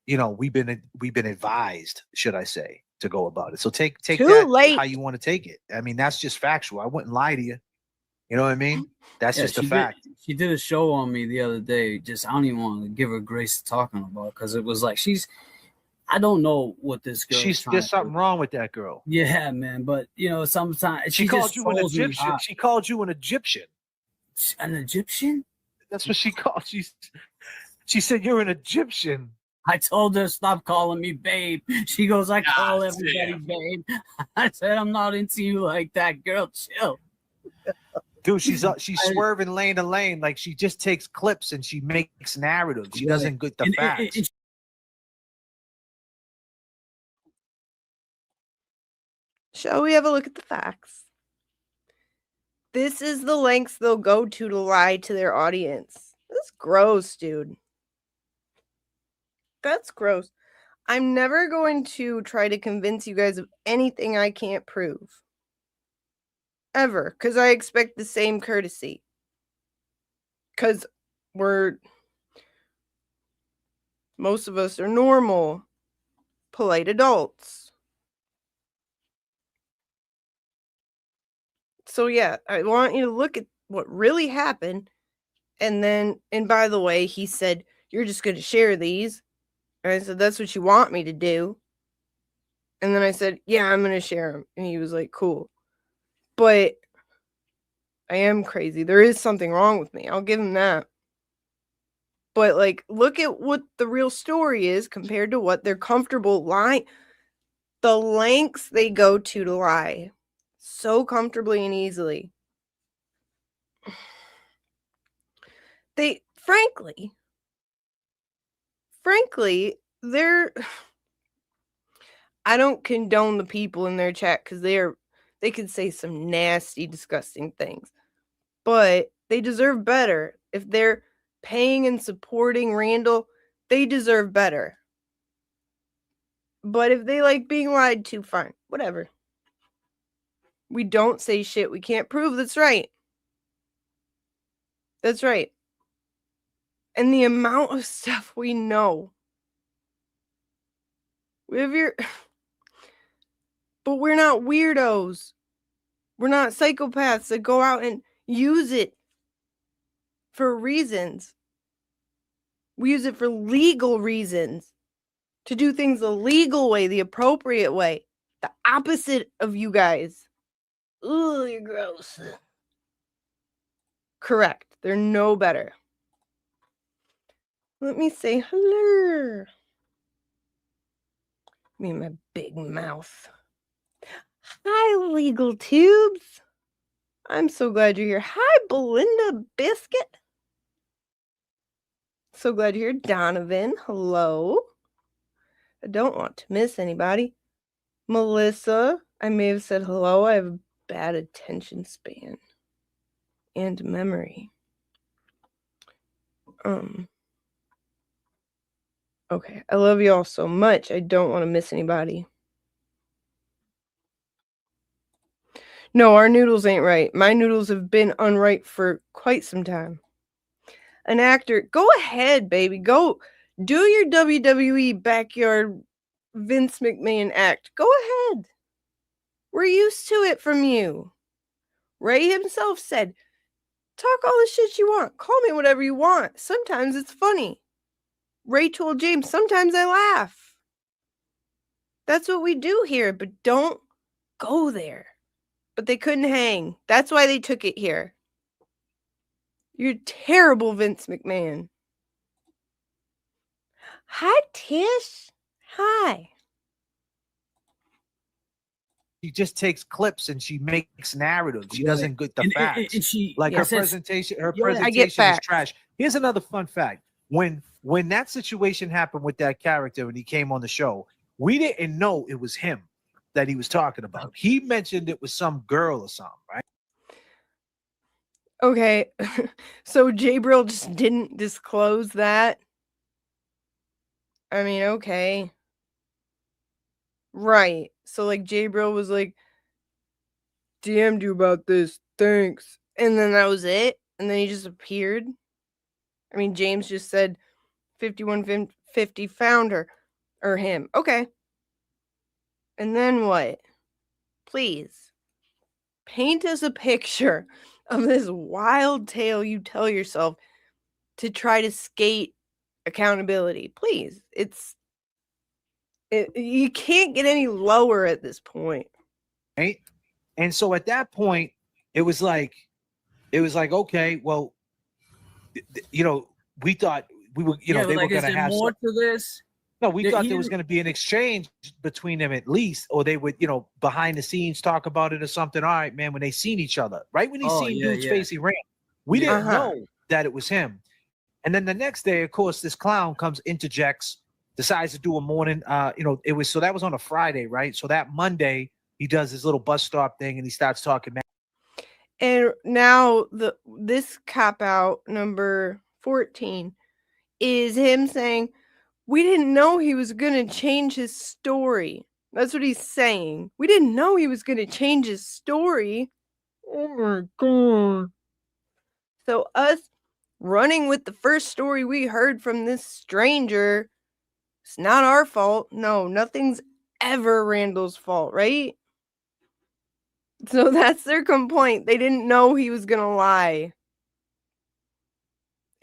we've been advised, should I say, to go about it. So take Too that late. how you want to take it. I mean, that's just factual. I wouldn't lie to you. You know what I mean? That's just a fact. She did a show on me the other day. Just I don't even want to give her grace talking about because it was like I don't know what this girl. There's something wrong with that girl. Yeah, man. But sometimes She called just you an trolls me Egyptian. hot. She called you an Egyptian. An Egyptian? That's what she called. She said you're an Egyptian. I told her stop calling me babe. She goes, I call everybody babe. I said I'm not into you like that, girl. Chill. Dude, she's swerving lane to lane. Like she just takes clips and she makes narratives. She doesn't get the facts. Shall we have a look at the facts? This is the lengths they'll go to lie to their audience. That's gross, dude. That's gross. I'm never going to try to convince you guys of anything I can't prove. Ever. Because I expect the same courtesy. Because most of us are normal, polite adults. So yeah, I want you to look at what really happened. And by the way, he said, you're just going to share these. And I said, that's what you want me to do. And then I said, yeah, I'm going to share them. And he was like, cool. But I am crazy. There is something wrong with me. I'll give him that. But like, look at what the real story is compared to what they're comfortable lying. The lengths they go to lie. So comfortably and easily. Frankly, I don't condone the people in their chat because they could say some nasty, disgusting things. But they deserve better. If they're paying and supporting Randall, they deserve better. But if they like being lied to, fine. Whatever. We don't say shit we can't prove. That's right. That's right. And the amount of stuff we know. But we're not weirdos. We're not psychopaths that go out and use it for reasons. We use it for legal reasons. To do things the legal way, the appropriate way. The opposite of you guys. Ooh, you're gross. Correct. They're no better. Let me say hello. Me and my big mouth. Hi, Legal Tubes. I'm so glad you're here. Hi, Belinda Biscuit. So glad you're here. Donovan, hello. I don't want to miss anybody. Melissa, I may have said hello. I have a bad attention span and memory. Okay, I love you all so much. I don't want to miss anybody. No, our noodles ain't right. My noodles have been unright for quite some time. An actor, go ahead, baby. Go do your WWE backyard Vince McMahon act. Go ahead. We're used to it from you. Ray himself said, talk all the shit you want. Call me whatever you want. Sometimes it's funny. Ray told James, sometimes I laugh. That's what we do here, but don't go there. but they couldn't hang. That's why they took it here. You're terrible, Vince McMahon. Hi, Tish. Hi. She just takes clips and she makes narratives. She doesn't get the facts. And she like yeah, her says- presentation. Her yeah. I get presentation is facts. trash. Here's another fun fact. When that situation happened with that character and he came on the show, we didn't know it was him that he was talking about. He mentioned it was some girl or something, right? Okay, so Jabril just didn't disclose that. I mean, okay. Right. So like Jabril was like, DM'd you about this, thanks. And then that was it. And then he just appeared. I mean, James just said 5150 found her or him. Okay. And then what? Please paint us a picture of this wild tale you tell yourself to try to skate accountability. Please. You can't get any lower at this point. Right. And so at that point, it was like, okay, well, we thought we were, they like, were going is to there have more to this? No, we That thought he there was didn't- going to be an exchange between them at least, or they would, behind the scenes talk about it or something. All right, man, when they seen each other, right? When he seen dude's face, he ran. We didn't know that it was him. And then the next day, of course, this clown interjects, decides to do a morning, that was on a Friday, right? So that Monday, he does his little bus stop thing and he starts talking. And now this cop out number 14 is him saying, we didn't know he was going to change his story. That's what he's saying. We didn't know he was going to change his story. Oh my God. So us running with the first story we heard from this stranger, it's not our fault. No, nothing's ever Randall's fault, right? So that's their complaint. They didn't know he was going to lie.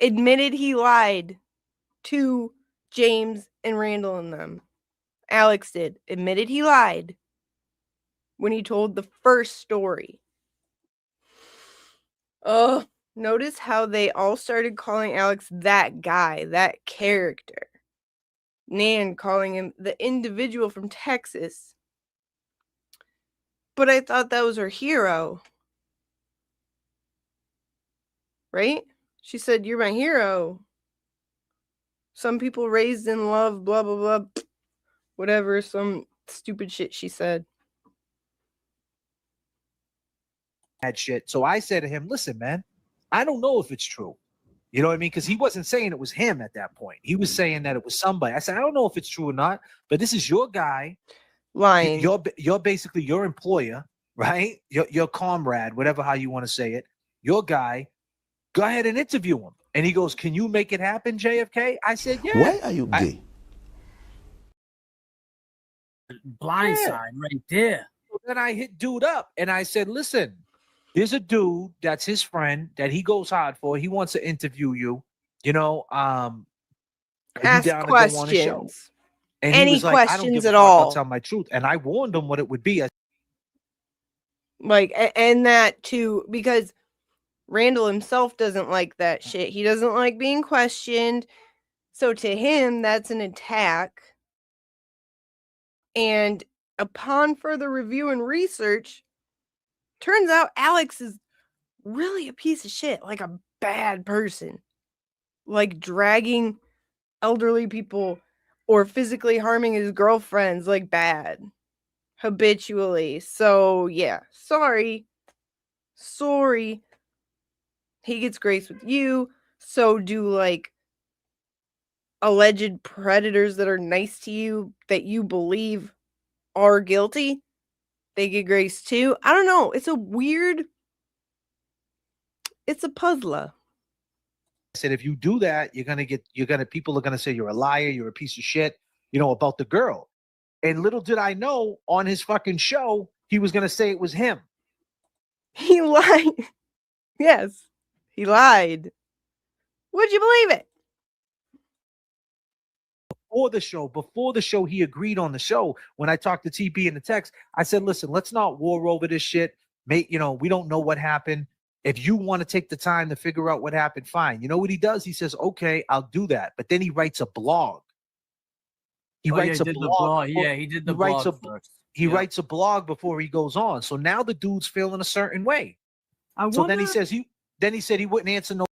Admitted he lied to James and Randall and them. Alex did. Admitted he lied when he told the first story. Oh, notice how they all started calling Alex that guy, that character. Nan calling him the individual from Texas. But I thought that was her hero. Right? She said, you're my hero. Some people raised in love, blah, blah, blah. Whatever, some stupid shit she said. That shit. So I said to him, listen, man, I don't know if it's true. You know what I mean? Because he wasn't saying it was him at that point. He was saying that it was somebody. I said, I don't know if it's true or not, but this is your guy. Lying. You're basically your employer, right? Your comrade, whatever how you want to say it. Your guy. Go ahead and interview him. And he goes, can you make it happen, JFK? I said, yeah. Why are you gay? Blindside right there. So then I hit dude up and I said, listen, there's a dude that's his friend that he goes hard for. He wants to interview you. Ask questions. And any he was like, I don't questions give a at fuck, all. I'll tell my truth. And I warned him what it would be. And that too, because Randall himself doesn't like that shit. He doesn't like being questioned. So to him, that's an attack. And upon further review and research, turns out Alex is really a piece of shit, like a bad person. Like dragging elderly people or physically harming his girlfriends, like bad. Habitually. So yeah, sorry. He gets grace with you. So do like alleged predators that are nice to you that you believe are guilty. They get grace too. I don't know. It's a puzzler. I said, if you do that, people are gonna say you're a liar, you're a piece of shit, about the girl. And little did I know on his fucking show, he was gonna say it was him. He lied. Yes, he lied. Would you believe it? Before the show, he agreed on the show. When I talked to TP in the text, I said, listen, let's not war over this shit. We don't know what happened. If you want to take the time to figure out what happened, fine. You know what he does? He says, okay, I'll do that. But then he writes a blog. He writes a blog. Yeah, he did the He writes blog a first. he writes a blog before he goes on. So now the dude's feeling a certain way. So then he says he said he wouldn't answer no.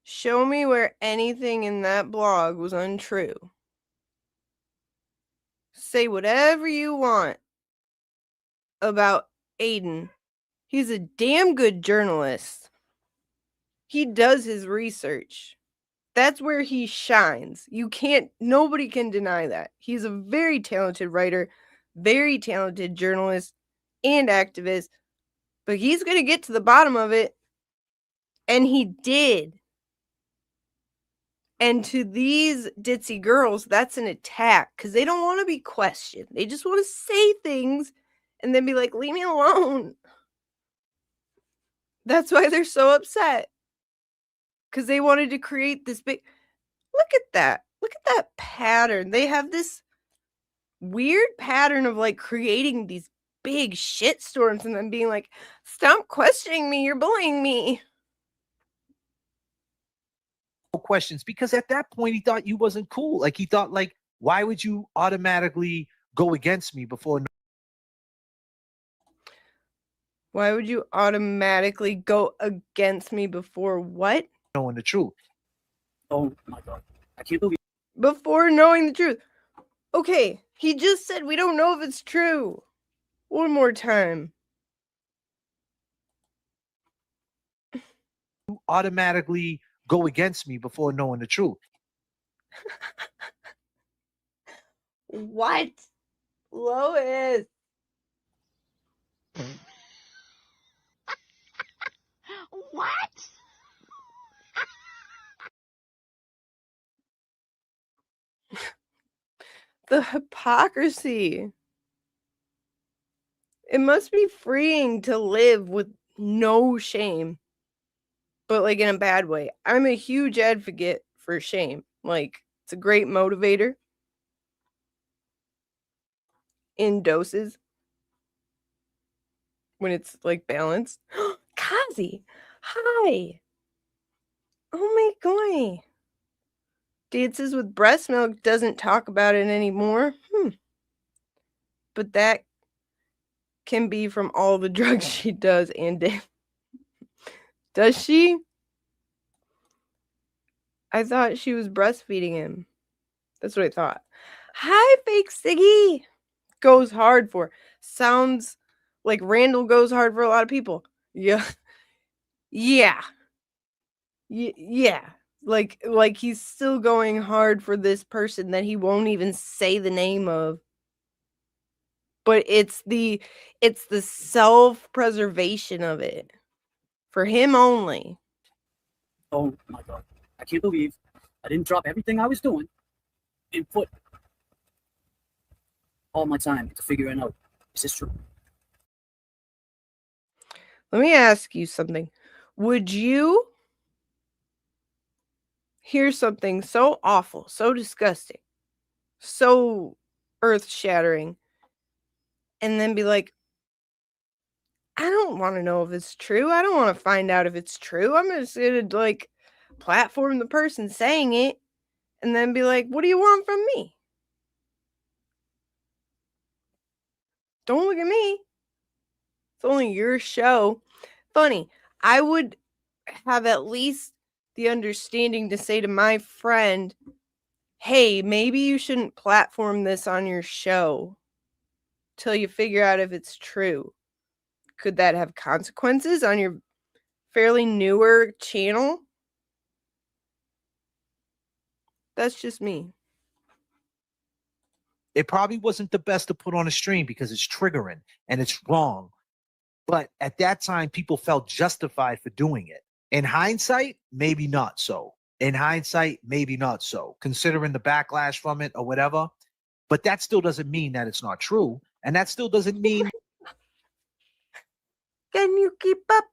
Show me where anything in that blog was untrue. Say whatever you want about Aiden. He's a damn good journalist. He does his research. That's where he shines. Nobody can deny that. He's a very talented writer, very talented journalist and activist, but he's going to get to the bottom of it. And he did. And to these ditzy girls, that's an attack because they don't want to be questioned. They just want to say things and then be like, leave me alone. That's why they're so upset. Because they wanted to create this big... Look at that. Look at that pattern. They have this weird pattern of like creating these big shitstorms and then being like, stop questioning me. You're bullying me. Questions, because at that point he thought you wasn't cool. Like he thought, like, why would you automatically go against me before? Why would you automatically go against me before what? Knowing the truth. Oh my God. I can't believe. Before knowing the truth. Okay, he just said we don't know if it's true. One more time. You automatically go against me before knowing the truth. What? Lois. What? The hypocrisy. It must be freeing to live with no shame. But like in a bad way. I'm a huge advocate for shame. Like, it's a great motivator. In doses. When it's like balanced. Kazi, hi. Oh my God. Dances with breast milk, doesn't talk about it anymore. But that can be from all the drugs she does and did. Does she? I thought she was breastfeeding him. That's what I thought. Hi, fake Siggy. Goes hard for. Sounds like Randall goes hard for a lot of people. Yeah. Yeah. Yeah. Like he's still going hard for this person that he won't even say the name of. But it's the self-preservation of it. For him only. Oh my God. I can't believe I didn't drop everything I was doing and put all my time into figuring out, is this true? Let me ask you something. Would you hear something so awful, so disgusting, so earth-shattering, and then be like, I don't want to know if it's true. I don't want to find out if it's true. I'm just going to like platform the person saying it and then be like, what do you want from me? Don't look at me. It's only your show. Funny. I would have at least the understanding to say to my friend, hey, maybe you shouldn't platform this on your show till you figure out if it's true. Could that have consequences on your fairly newer channel? That's just me. It probably wasn't the best to put on a stream because it's triggering and it's wrong. But at that time, people felt justified for doing it. In hindsight, maybe not so. Considering the backlash from it or whatever. But that still doesn't mean that it's not true. And that still doesn't mean... Can you keep up?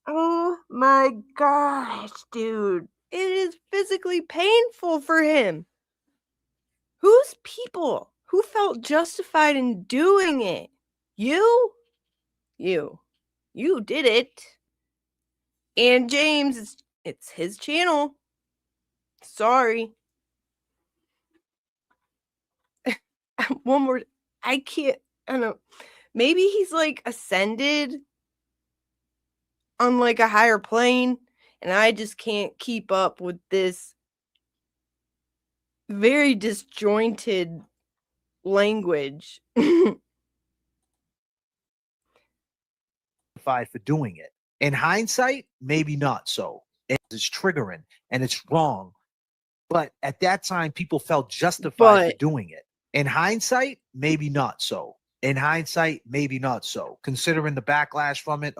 Oh my gosh, dude. It is physically painful for him. Whose people? Who felt justified in doing it? You? You did it. And James, it's his channel. Sorry. One more. I can't. I don't know. Maybe he's like ascended on like a higher plane, and I just can't keep up with this very disjointed language. For doing it. In hindsight, maybe not so. It's triggering and it's wrong. But at that time, people felt justified for doing it. In hindsight, maybe not so. In hindsight, maybe not so. Considering the backlash from it.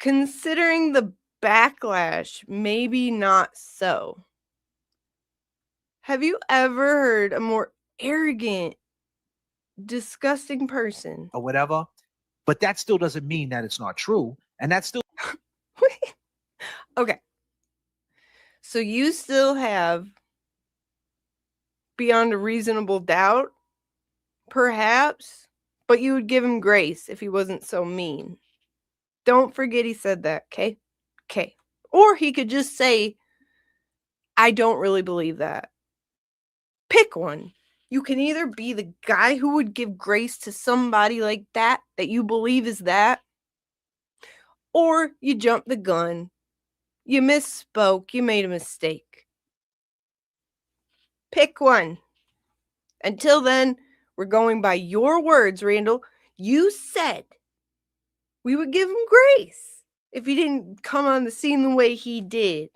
Considering the backlash, maybe not so. Have you ever heard a more arrogant, disgusting person? Or whatever. But that still doesn't mean that it's not true. And that's still. Okay. So you still have beyond a reasonable doubt, perhaps, but you would give him grace if he wasn't so mean. Don't forget he said that, okay? Okay. Or he could just say, I don't really believe that. Pick one. You can either be the guy who would give grace to somebody like that you believe is that, or you jump the gun. You misspoke. You made a mistake. Pick one. Until then, we're going by your words, Randall. You said we would give him grace if he didn't come on the scene the way he did.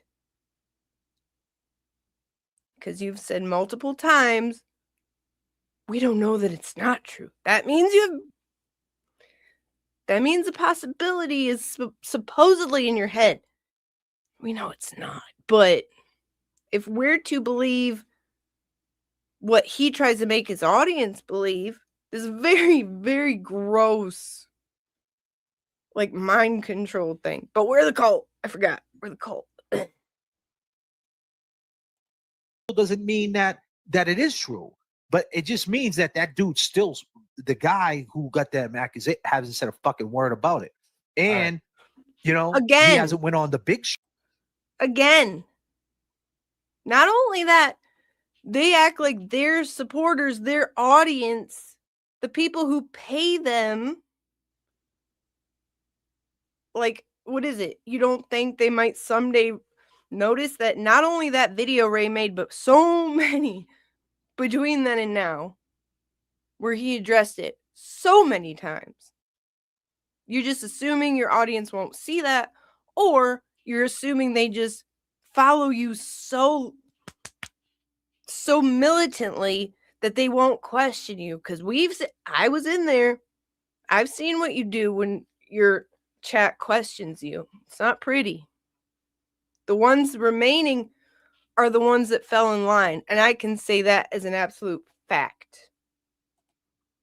Because you've said multiple times, we don't know that it's not true. That means the possibility is supposedly in your head. We know it's not. But if we're to believe what he tries to make his audience believe, this very, very gross, like, mind control thing. But we're the cult. I forgot. We're the cult. Doesn't mean that it is true. But it just means that dude's still the guy who got that accusation hasn't said a fucking word about it. And, he hasn't went on the big show. Again. Not only that, they act like their supporters, their audience, the people who pay them, like, what is it? You don't think they might someday notice that not only that video Ray made, but so many between then and now, where he addressed it so many times. You're just assuming your audience won't see that, or you're assuming they just follow you so militantly that they won't question you. Because I was in there. I've seen what you do when your chat questions you. It's not pretty. The ones remaining are the ones that fell in line. And I can say that as an absolute fact.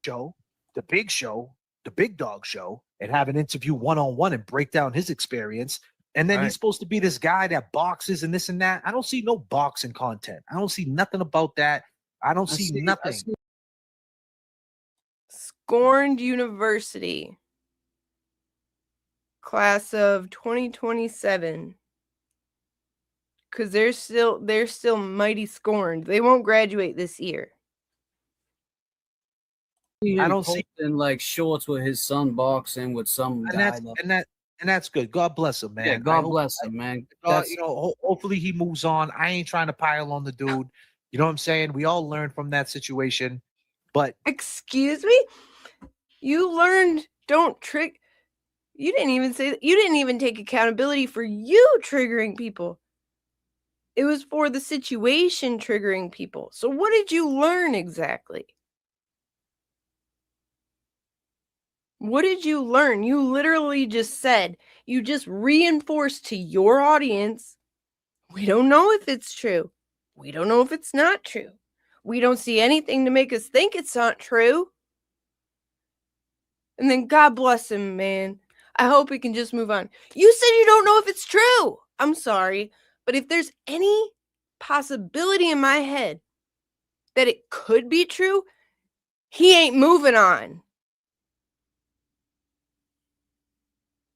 The big dog show, and have an interview one-on-one and break down his experience. And then he's supposed to be this guy that boxes and this and that. I don't see no boxing content. I don't see nothing about that. I don't see nothing. Scorned University. Class of 2027. Because they're still mighty scorned. They won't graduate this year. I don't see in like shorts with his son boxing with some guy. And that's good. God bless him, man. Yeah, God bless him, man. Hopefully he moves on. I ain't trying to pile on the dude. You know what I'm saying? We all learned from that situation. But excuse me? You learned don't trick. You didn't even say that. You didn't even take accountability for you triggering people. It was for the situation triggering people. So what did you learn exactly? What did you learn? You literally just said, you just reinforced to your audience, we don't know if it's true. We don't know if it's not true. We don't see anything to make us think it's not true. And then God bless him, man. I hope he can just move on. You said you don't know if it's true. I'm sorry. But if there's any possibility in my head that it could be true, he ain't moving on.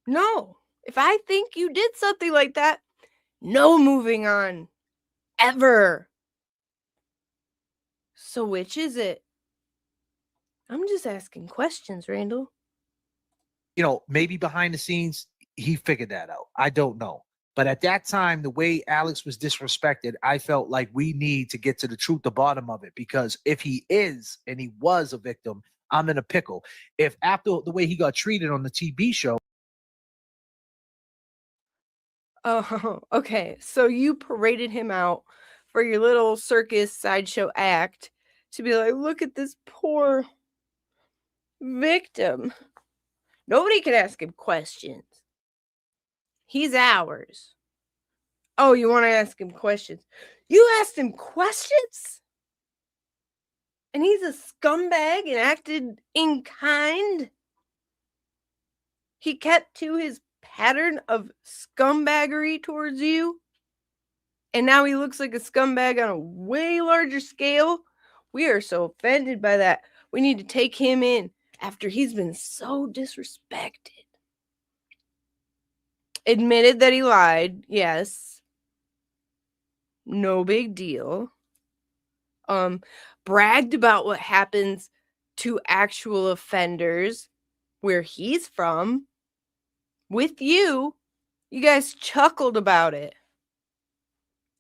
No. If I think you did something like that, no moving on. Ever. So which is it? I'm just asking questions, Randall. You know, maybe behind the scenes, he figured that out. I don't know. But at that time, the way Alex was disrespected, I felt like we need to get to the truth, the bottom of it. Because if he is and he was a victim, I'm in a pickle. If after the way he got treated on the TV show, Oh, okay. So you paraded him out for your little circus sideshow act to be like, look at this poor victim. Nobody could ask him questions. He's ours. Oh, you want to ask him questions? You asked him questions? And he's a scumbag and acted in kind? He kept to his pattern of scumbaggery towards you? And now he looks like a scumbag on a way larger scale? We are so offended by that. We need to take him in after he's been so disrespected. Admitted that he lied, yes. No big deal. Bragged about what happens to actual offenders where he's from. With you. You guys chuckled about it.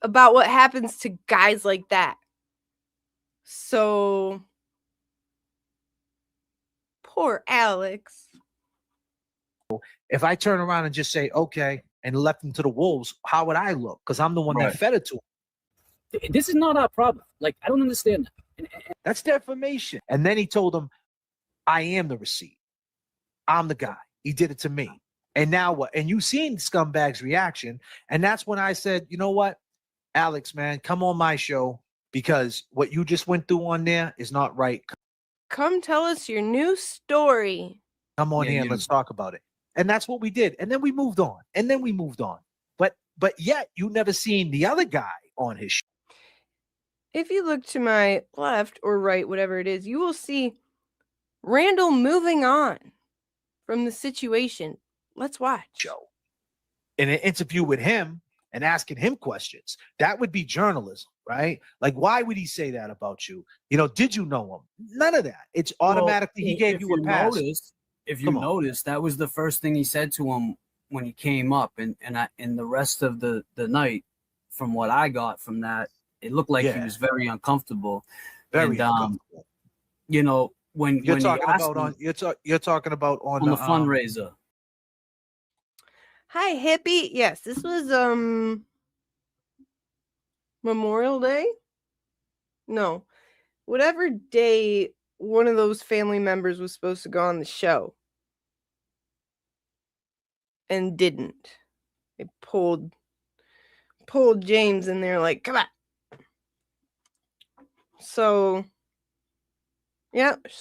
About what happens to guys like that. So, poor Alex. if I turn around and just say, okay, and left him to the wolves, how would I look? Because I'm the one Right. that fed it to him. This is not our problem. Like, I don't understand that. That's defamation. And then he told him, I am the receipt. I'm the guy. He did it to me. And now what? And you seen Scumbag's reaction. And that's when I said, you know what? Alex, man, come on my show because what you just went through on there is not right. Come tell us your new story. Come on here and let's talk about it. And that's what we did. And then we moved on. And then we moved on. But yet you never seen the other guy on his show. If you look to my left or right, whatever it is, you will see Randall moving on from the situation. Let's watch. Show. In an interview with him and asking him questions. That would be journalism, right? Like, why would he say that about you? You know, did you know him? None of that. It's automatically he gave you a pass. If you notice, that was the first thing he said to him when he came up, and the rest of the night, from what I got from that, it looked like he was very uncomfortable. Very uncomfortable. You know, when You're when talking he asked about him you're talking about on the fundraiser. Hi, hippie. Yes, this was Memorial Day? No. Whatever day one of those family members was supposed to go on the show and didn't. They pulled James in there like, come on. So yeah, they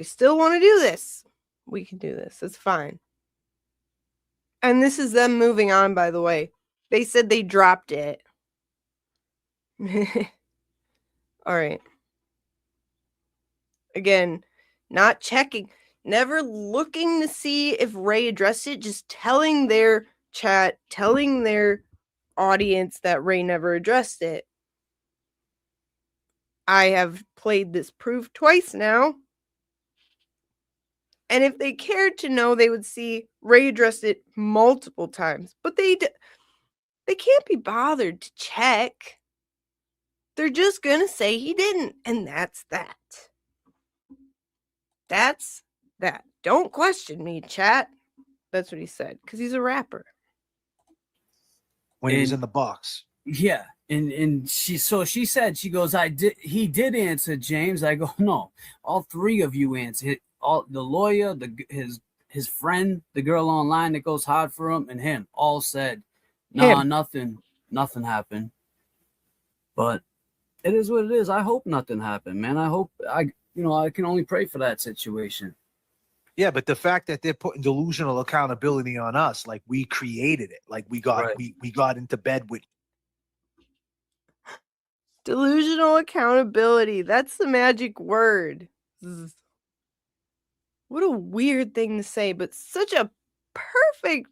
still want to do this. We can do this. It's fine. And this is them moving on, by the way. They said they dropped it. All right. Again, not checking, never looking to see if Ray addressed it, just telling their chat, telling their audience that Ray never addressed it. I have played this proof twice now. And if they cared to know, they would see Ray addressed it multiple times. But they can't be bothered to check. They're just going to say he didn't. And that's that. That's that. Don't question me, chat. That's what he said. Because he's a rapper. When he was in the box. Yeah. And she said, she goes, he did answer, James. I go, no, all three of you answered. All the lawyer, his friend, the girl online that goes hard for him, and him all said, no, nothing happened. But it is what it is. I hope nothing happened, man. I hope I can only pray for that situation. Yeah, but the fact that they're putting delusional accountability on us, like we created it, like we got into bed with. Delusional accountability. That's the magic word. What a weird thing to say, but such a perfect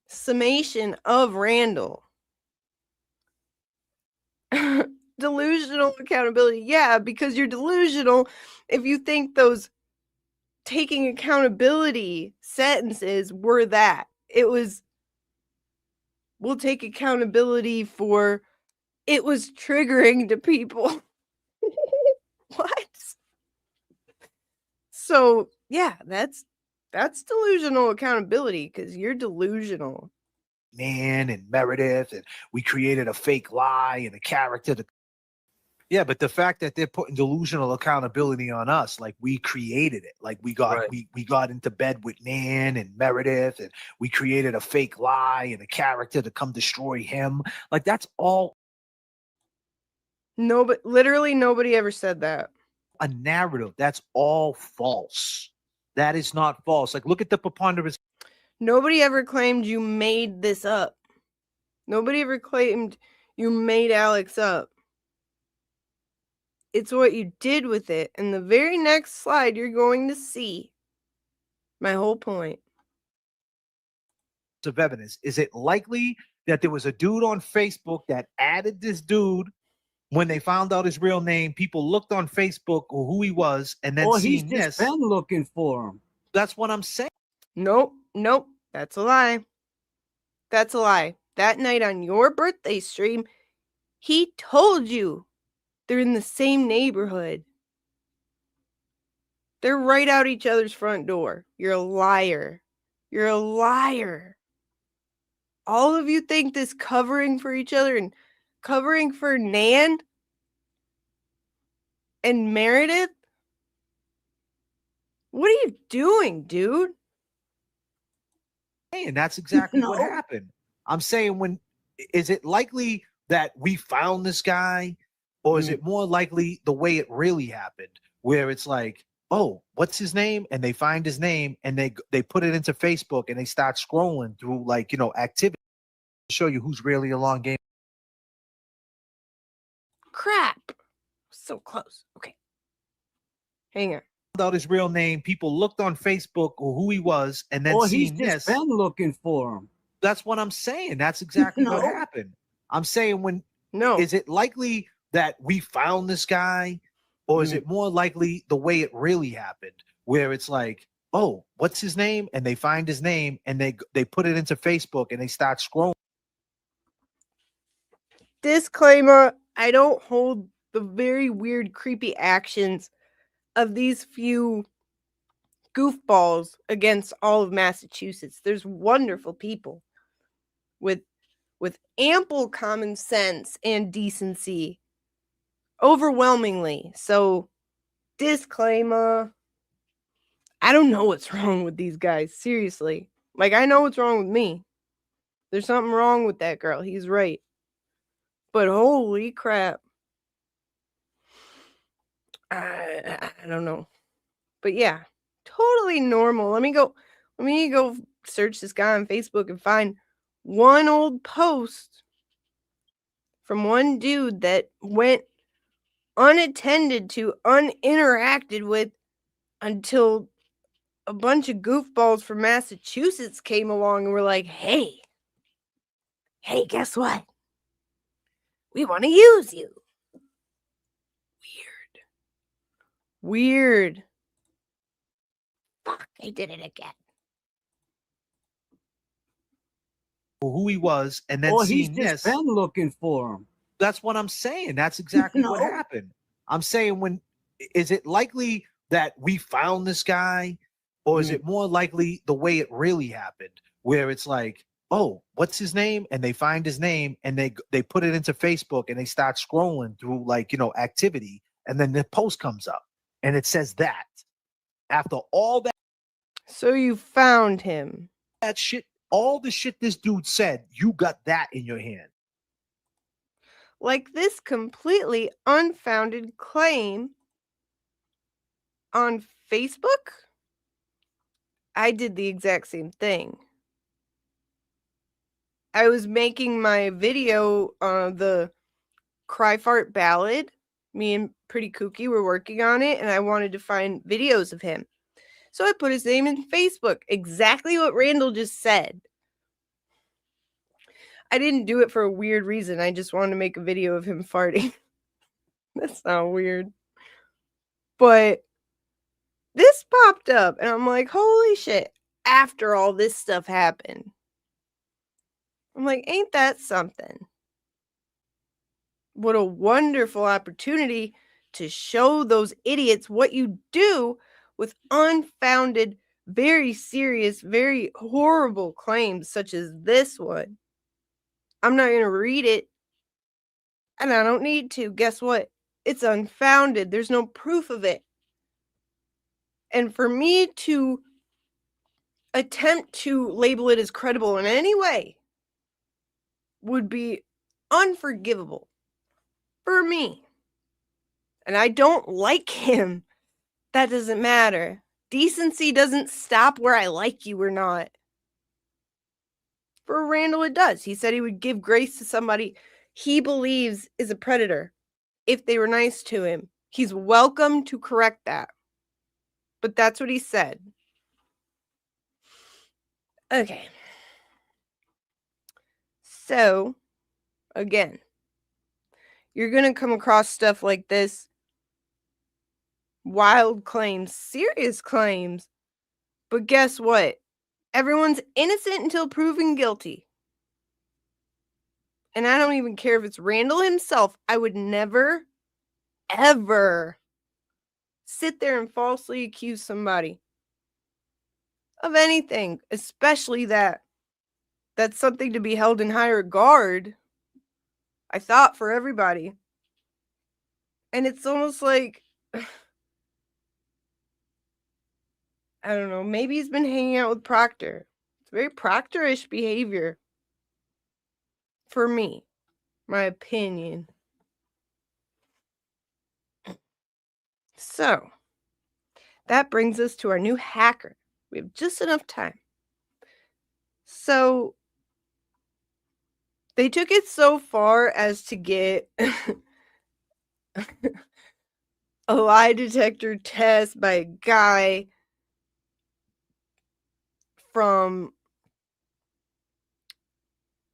summation of Randall. Delusional accountability. Yeah, because you're delusional if you think those taking accountability sentences were that. It was, we'll take accountability for it was triggering to people. What? So, yeah, that's delusional accountability because you're delusional. Nan and Meredith, and we created a fake lie and a character to. Yeah, but the fact that they're putting delusional accountability on us, like we created it, like we got Right. we got into bed with Nan and Meredith, and we created a fake lie and a character to come destroy him. Like that's all No, but literally nobody ever said that. a narrative. That's all false. That is not false. Like look at the preponderance. Nobody ever claimed you made this up. Nobody ever claimed you made Alex up. It's what you did with it. And the very next slide, you're going to see my whole point. Of evidence. Is it likely that there was a dude on Facebook that added this dude when they found out his real name? People looked on Facebook or who he was, and then Or he's seen just this. been looking for him. That's what I'm saying. Nope. That's a lie. That's a lie. That night on your birthday stream, he told you they're in the same neighborhood. They're right out each other's front door. You're a liar. You're a liar. All of you think this covering for each other and covering for Nan and Meredith? What are you doing, dude? And that's exactly what No. happened. I'm saying, is it likely that we found this guy, or is it more likely the way it really happened, where it's like, oh, what's his name? And they find his name and they put it into Facebook and they start scrolling through activity to show you who's really a long game. Crap. So close. Okay. Hang on. Out his real name, people looked on Facebook or who he was, and then Or he's seen just this. been looking for him. That's what I'm saying. That's exactly what No. happened. I'm saying, No. is it likely that we found this guy, or is it more likely the way it really happened, where it's like, oh, what's his name? And they find his name and they put it into Facebook and they start scrolling. Disclaimer, I don't hold the very weird, creepy actions of these few goofballs against all of Massachusetts. There's wonderful people with ample common sense and decency, overwhelmingly. So, disclaimer, I don't know what's wrong with these guys, seriously. Like, I know what's wrong with me. There's something wrong with that girl. He's right. But holy crap. I don't know. But yeah, totally normal. Let me go search this guy on Facebook and find one old post from one dude that went unattended to, uninteracted with until a bunch of goofballs from Massachusetts came along and were like, hey, guess what? We want to use you. Weird. Fuck, I did it again. Who he was, and then Or he's seen just this. been looking for him. That's what I'm saying. That's exactly what No. happened. I'm saying, is it likely that we found this guy, or is it more likely the way it really happened, where it's like, oh, what's his name? And they find his name and they put it into Facebook and they start scrolling through activity, and then the post comes up and it says that after all that. So you found him. That shit, all the shit this dude said, you got that in your hand. Like this completely unfounded claim on Facebook? I did the exact same thing. I was making my video, the Cry Fart Ballad. Me and Pretty Kooky were working on it, and I wanted to find videos of him. So I put his name in Facebook. Exactly what Randall just said. I didn't do it for a weird reason. I just wanted to make a video of him farting. That's not weird. But this popped up and I'm like, holy shit. After all this stuff happened. I'm like, ain't that something? What a wonderful opportunity to show those idiots what you do with unfounded, very serious, very horrible claims such as this one. I'm not going to read it, and I don't need to. Guess what? It's unfounded. There's no proof of it. And for me to attempt to label it as credible in any way would be unforgivable for me. And I don't like him. That doesn't matter. Decency doesn't stop where I like you or not. For Randall, it does. He said he would give grace to somebody he believes is a predator if they were nice to him. He's welcome to correct that. But that's what he said. Okay. So, again, you're going to come across stuff like this. Wild claims, serious claims. But guess what? Everyone's innocent until proven guilty. And I don't even care if it's Randall himself. I would never, ever sit there and falsely accuse somebody of anything, especially that's something to be held in high regard. I thought for everybody. And it's almost like, I don't know, maybe he's been hanging out with Proctor. It's very Proctor-ish behavior. For me, my opinion. So, that brings us to our new hacker. We have just enough time. So, they took it so far as to get a lie detector test by a guy from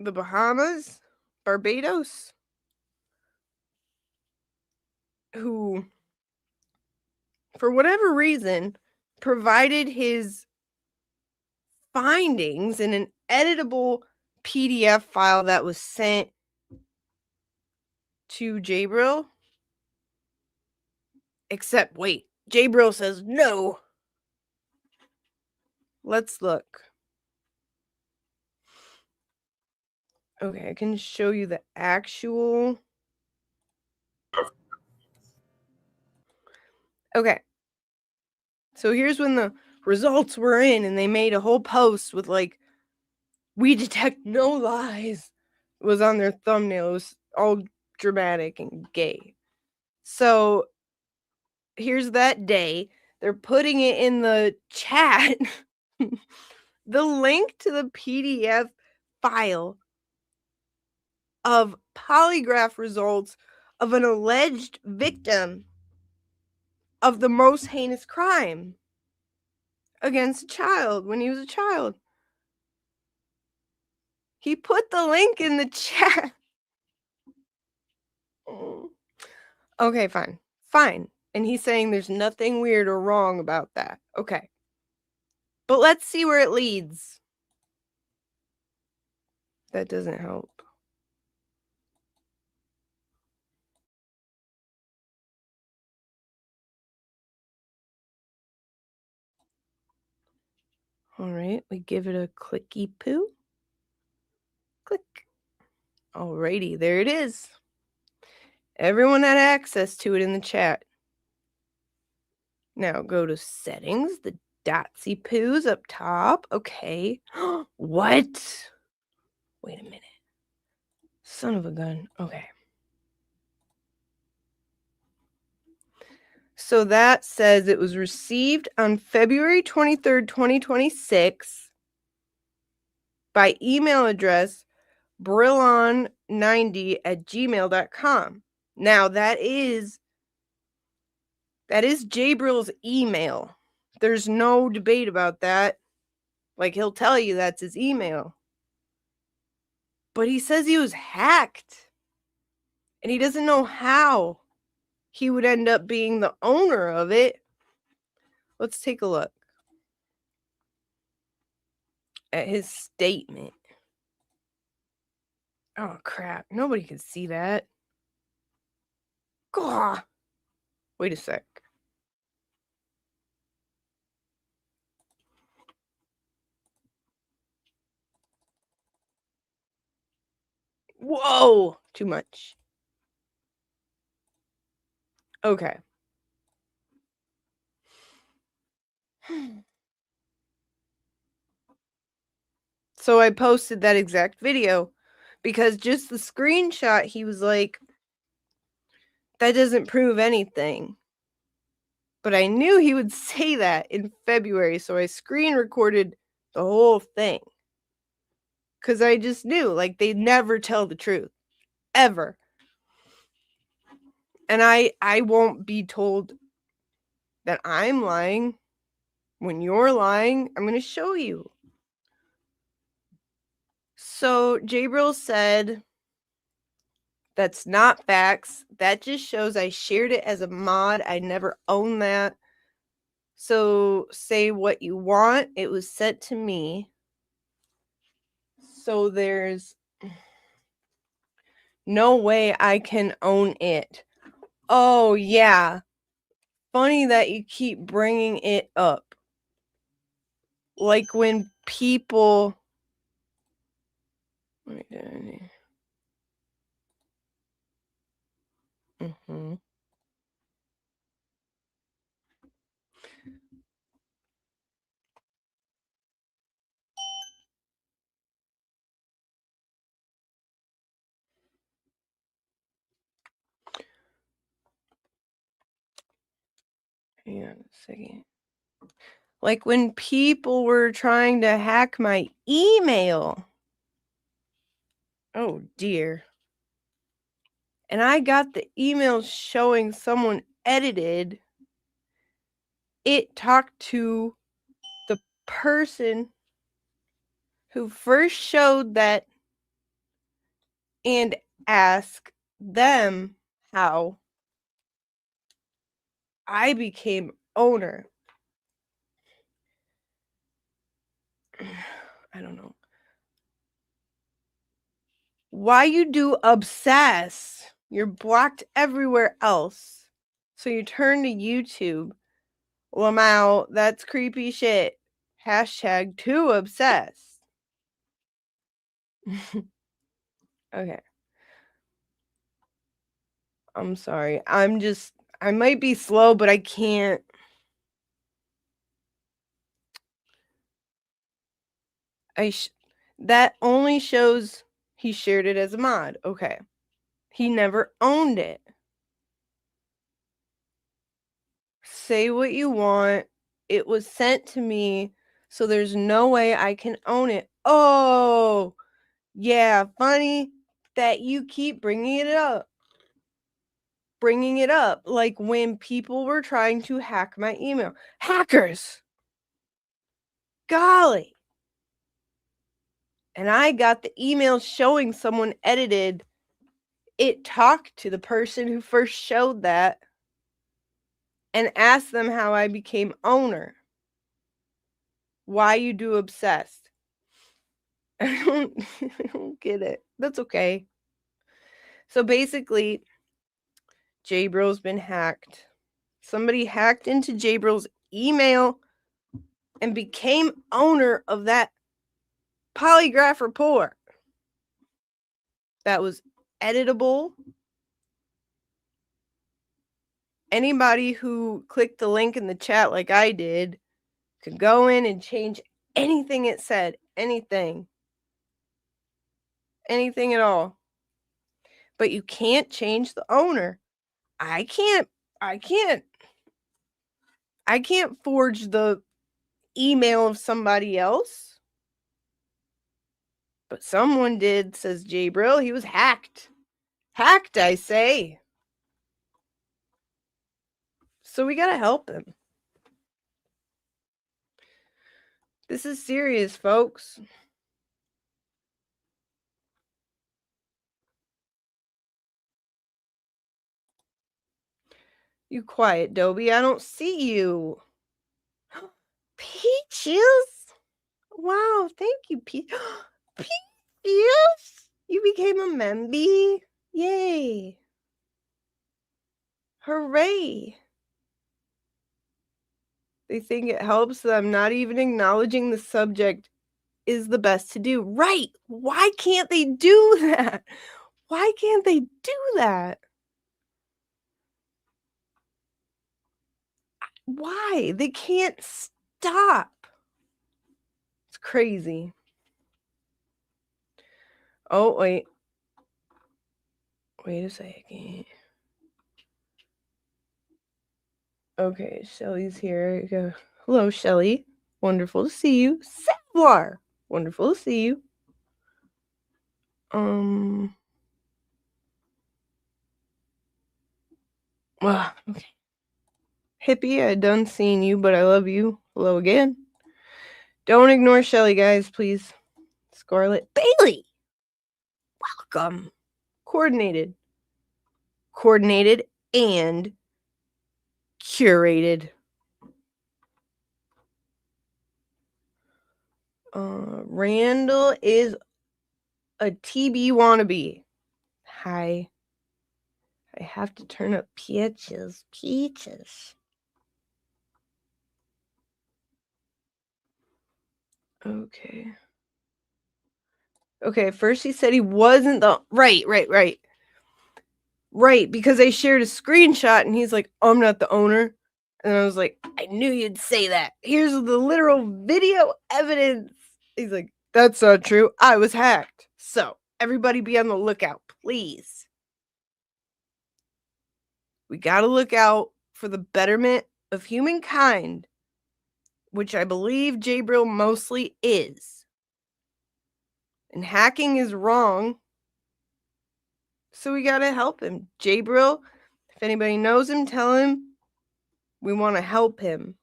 the Bahamas, Barbados, who, for whatever reason, provided his findings in an editable PDF file that was sent to Jabril. Except, wait, Jabril says no. Let's look. Okay, I can show you the actual. Okay. So here's when the results were in, and they made a whole post with like, "We detect no lies." It was on their thumbnail. It was all dramatic and gay. So here's that day. They're putting it in the chat. The link to the PDF file of polygraph results of an alleged victim of the most heinous crime against a child when he was a child. He put the link in the chat. Okay, fine. Fine. And he's saying there's nothing weird or wrong about that. Okay. But let's see where it leads. That doesn't help. All right, we give it a clicky poo. Click. Alrighty, there it is. Everyone had access to it in the chat. Now go to settings, the dotsy poos up top. Okay. What? Wait a minute. Son of a gun. Okay. So that says it was received on February 23rd, 2026 by email address brillon90@gmail.com. Now that is Jabril's email. There's no debate about that. Like, he'll tell you that's his email. But he says he was hacked. And he doesn't know how he would end up being the owner of it. Let's take a look at his statement. Oh, crap. Nobody can see that. Gah. Wait a sec. Whoa. Too much. Okay. So I posted that exact video because just the screenshot, he was like, that doesn't prove anything. But I knew he would say that in February, so I screen recorded the whole thing. Because I just knew, like, they never tell the truth. Ever. And I won't be told that I'm lying. When you're lying, I'm going to show you. So Jabril said, that's not facts. That just shows I shared it as a mod. I never owned that. So say what you want. It was sent to me. So there's no way I can own it. Oh, yeah. Funny that you keep bringing it up. Like when people... Mm-hmm. Hang on a second. Like when people were trying to hack my email. Oh, dear. And I got the email showing someone edited. It talked to the person who first showed that and asked them how I became owner. I don't know. Why you do obsess? You're blocked everywhere else. So you turn to YouTube. Lamau, that's creepy shit. Hashtag too obsessed. Okay. I'm sorry. I might be slow, but I can't. That only shows he shared it as a mod. Okay. He never owned it. Say what you want. It was sent to me, so there's no way I can own it. Oh, yeah, funny that you keep bringing it up. Like when people were trying to hack my email. Hackers! Golly! And I got the email showing someone edited. It talked to the person who first showed that and asked them how I became owner. Why you do obsessed? I don't get it. That's okay. So basically, Jabril's been hacked. Somebody hacked into Jabril's email and became owner of that polygraph report that was editable. Anybody who clicked the link in the chat like I did could go in and change anything it said. Anything at all. But you can't change the owner. I can't forge the email of somebody else. But someone did, says Jabril. He was hacked. Hacked, I say. So we gotta help him. This is serious, folks. You quiet, Dobie. I don't see you. Peaches? Wow, thank you, Peaches. You became a memby? Yay. Hooray. They think it helps them. Not even acknowledging the subject is the best to do. Right. Why can't they do that? Why can't they do that? Why? They can't stop. It's crazy. Oh, wait. Wait a second. Okay, Shelly's here. Go. Hello, Shelly. Wonderful to see you. Savoir. Wonderful to see you. Okay. Hippie, I done seen you, but I love you. Hello again. Don't ignore Shelly, guys, please. Scarlet Bailey. Welcome. Coordinated and curated. Randall is a TB wannabe. Hi. I have to turn up Peaches. Okay. Okay, first he said he wasn't the... Right. Right, because I shared a screenshot and he's like, I'm not the owner. And I was like, I knew you'd say that. Here's the literal video evidence. He's like, that's not true. I was hacked. So, everybody be on the lookout, please. We gotta look out for the betterment of humankind, which I believe Jabril mostly is. And hacking is wrong. So we gotta help him. Jabril, if anybody knows him, tell him we want to help him.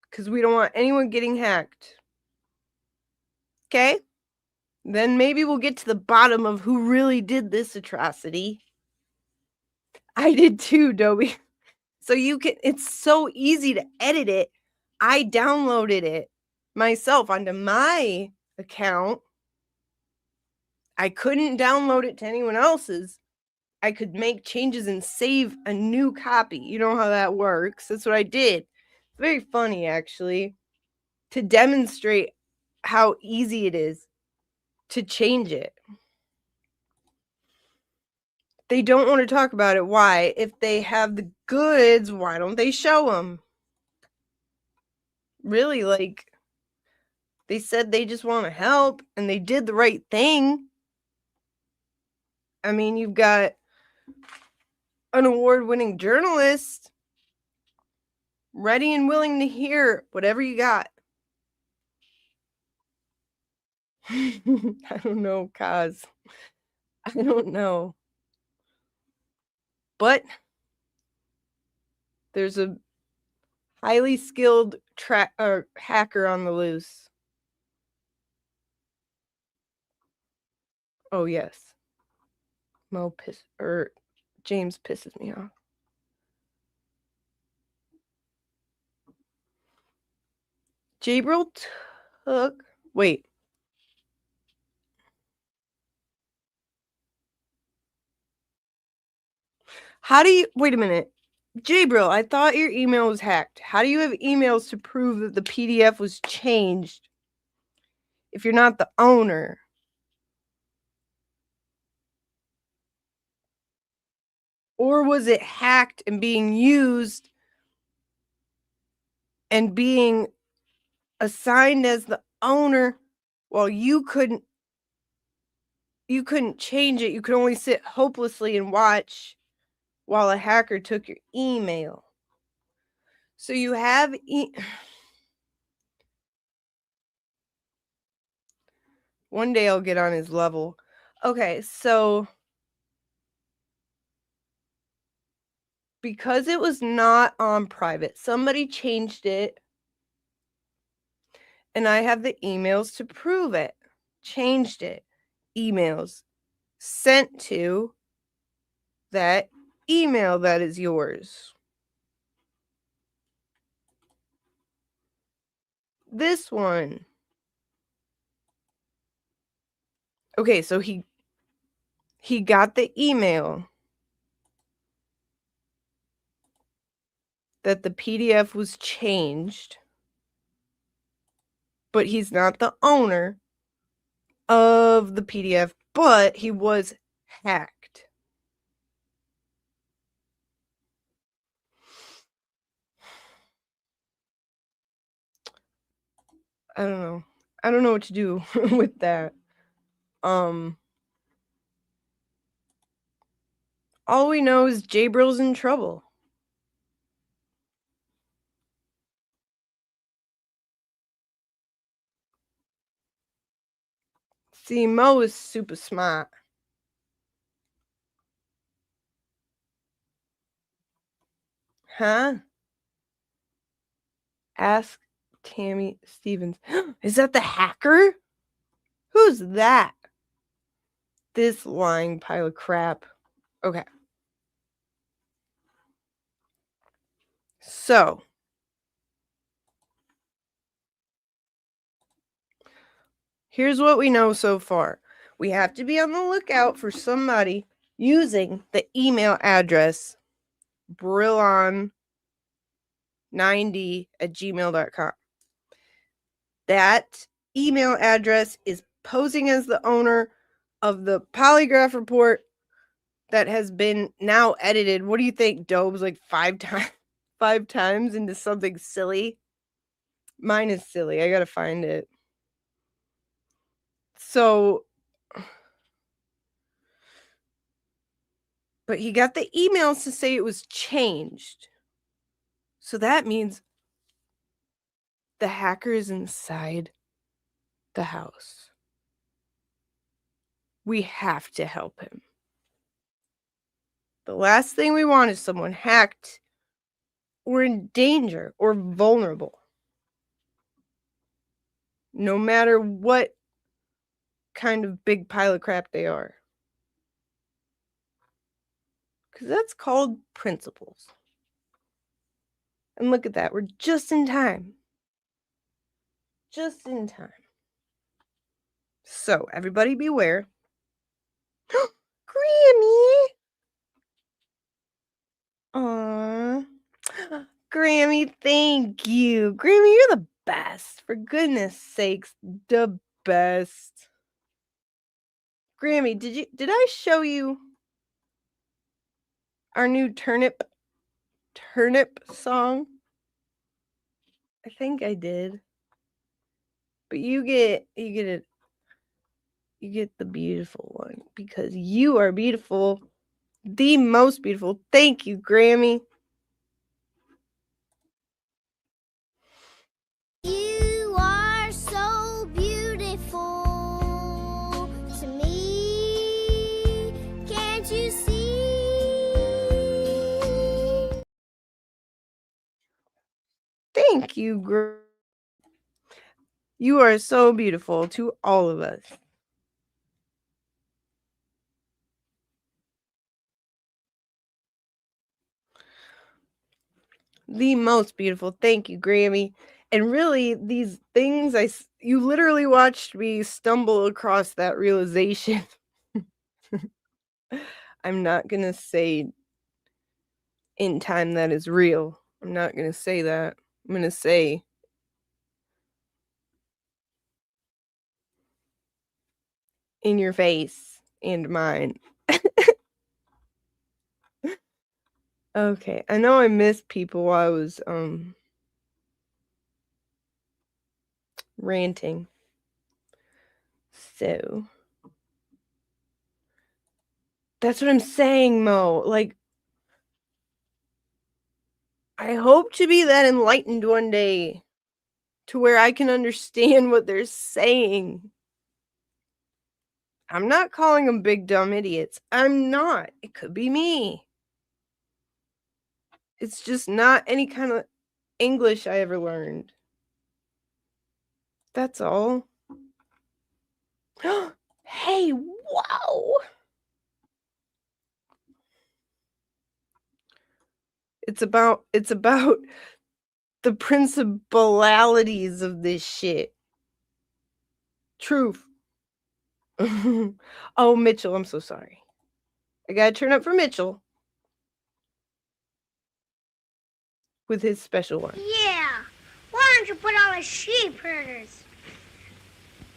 Because we don't want anyone getting hacked. Okay? Then maybe we'll get to the bottom of who really did this atrocity. I did too, Dobie. So you can, it's so easy to edit it. I downloaded it myself onto my account. I couldn't download it to anyone else's. I could make changes and save a new copy. You know how that works. That's what I did. It's very funny, actually, to demonstrate how easy it is to change it. They don't want to talk about it. Why? If they have the goods, why don't they show them? Really, like, they said they just want to help and they did the right thing. I mean, you've got an award-winning journalist ready and willing to hear whatever you got. I don't know, Kaz. I don't know. But there's a highly skilled hacker on the loose. Oh, yes. James pisses me off. Jabril took... Wait. How do you... Wait a minute. Jabril, I thought your email was hacked. How do you have emails to prove that the PDF was changed if you're not the owner? Or was it hacked and being used and being assigned as the owner while you couldn't change it? You could only sit hopelessly and watch while a hacker took your email. So you have one day I'll get on his level. Okay, so because it was not on private, somebody changed it And I have the emails to prove it. Changed it. Emails sent to that email that is yours. This one. Okay, so he got the email that the PDF was changed, but he's not the owner of the PDF, but he was hacked. I don't know. I don't know what to do with that. All we know is Jabrill's in trouble. See, Mo is super smart. Huh? Ask Tammy Stevens. Is that the hacker? Who's that? This lying pile of crap. Okay. So, here's what we know so far. We have to be on the lookout for somebody using the email address brillon90@gmail.com. That email address is posing as the owner of the polygraph report that has been now edited. What do you think, Dobes? Like 5 times into something silly? Mine is silly. I gotta find it. So, but he got the emails to say it was changed. So that means the hacker is inside the house. We have to help him. The last thing we want is someone hacked or in danger or vulnerable. No matter what kind of big pile of crap they are. Because that's called principles. And look at that. We're just in time. Just in time. So, everybody beware. Grammy! Aww. Grammy, thank you. Grammy, you're the best. For goodness sakes, the best. Grammy, did I show you our new turnip song? I think I did. But you get the beautiful one because you are beautiful. The most beautiful. Thank you, Grammy. You are so beautiful to me. Can't you see? Thank you, you are so beautiful to all of us. The most beautiful. Thank you, Grammy. And really, these things, you literally watched me stumble across that realization. I'm not going to say in time that is real. I'm not going to say that. I'm going to say in your face and mine. Okay, I know I missed people while I was ranting. So that's what I'm saying, Mo. Like, I hope to be that enlightened one day to where I can understand what they're saying. I'm not calling them big dumb idiots. I'm not. It could be me. It's just not any kind of English I ever learned. That's all. Hey, wow! It's about the principalities of this shit. Truth. Oh, Mitchell, I'm so sorry. I gotta turn up for Mitchell with his special one. Yeah. Why don't you put on the sheep herders?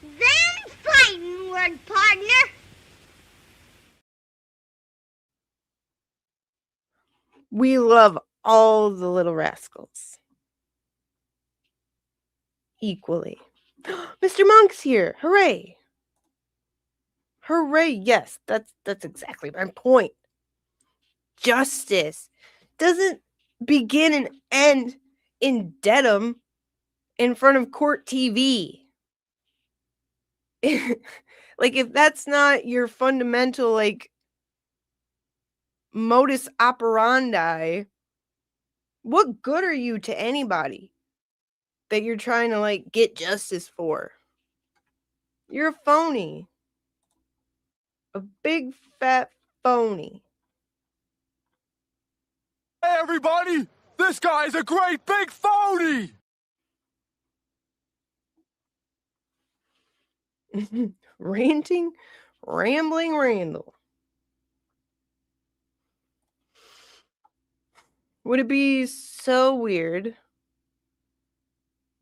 Then fighting word, partner. We love all the little rascals equally. Mr. Monk's here. Hooray. Hooray. Yes, that's exactly my point. Justice doesn't begin and end in Dedham in front of court TV. Like, if that's not your fundamental, like, modus operandi, what good are you to anybody that you're trying to, like, get justice for? You're a phony. A big fat phony. Hey, everybody! This guy's a great big phony! Ranting, rambling Randall. Would it be so weird?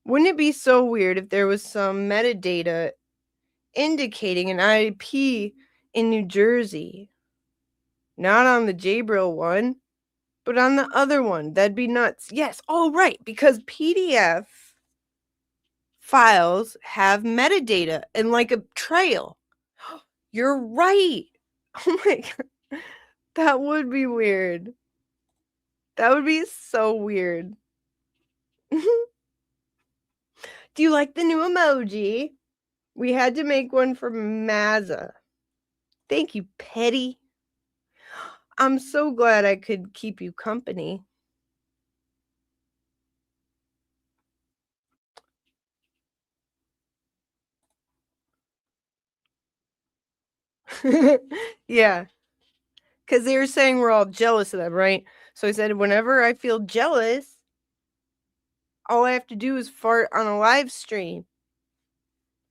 Wouldn't it be so weird if there was some metadata indicating an IP in New Jersey? Not on the Jabril one, but on the other one. That'd be nuts. Yes. Oh, right. Because PDF files have metadata and like a trail. You're right. Oh my God. That would be weird. That would be so weird. Do you like the new emoji? We had to make one for Mazza. Thank you, Petty. I'm so glad I could keep you company. Yeah. Because they were saying we're all jealous of them, right? So I said, whenever I feel jealous, all I have to do is fart on a live stream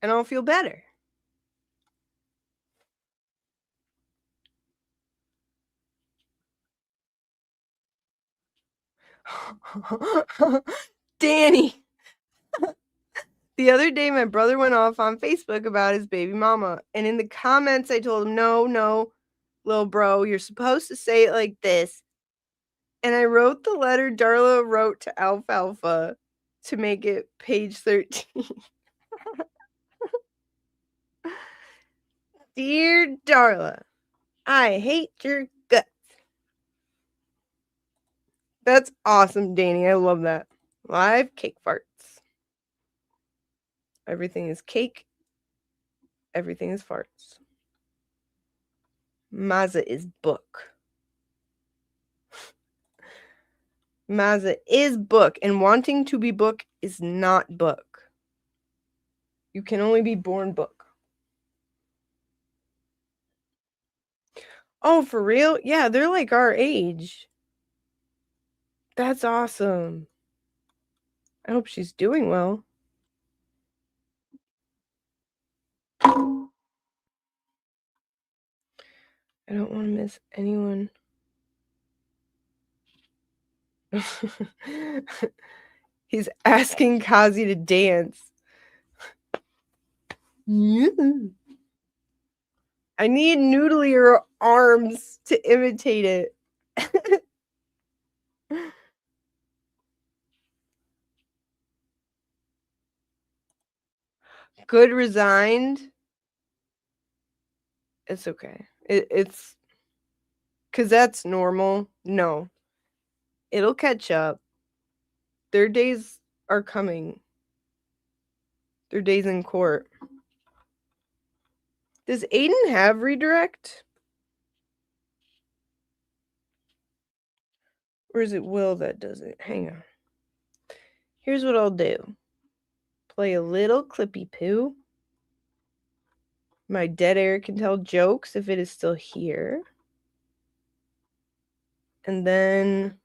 and I'll feel better. Danny. The other day, my brother went off on Facebook about his baby mama. And in the comments, I told him, no, little bro, you're supposed to say it like this. And I wrote the letter Darla wrote to Alfalfa to make it page 13. Dear Darla, I hate your guts. That's awesome, Danny. I love that. Live cake farts. Everything is cake. Everything is farts. Mazza is book. Mazza is book, and wanting to be book is not book. You can only be born book. Oh, for real? Yeah, they're like our age. That's awesome. I hope she's doing well. I don't want to miss anyone. He's asking Kazi to dance. I need noodlier arms to imitate it. Good resigned. It's okay. It's because that's normal. No. It'll catch up. Their days are coming. Their days in court. Does Aiden have redirect? Or is it Will that does it? Hang on. Here's what I'll do. play a little clippy poo. My dead air can tell jokes if it is still here. And then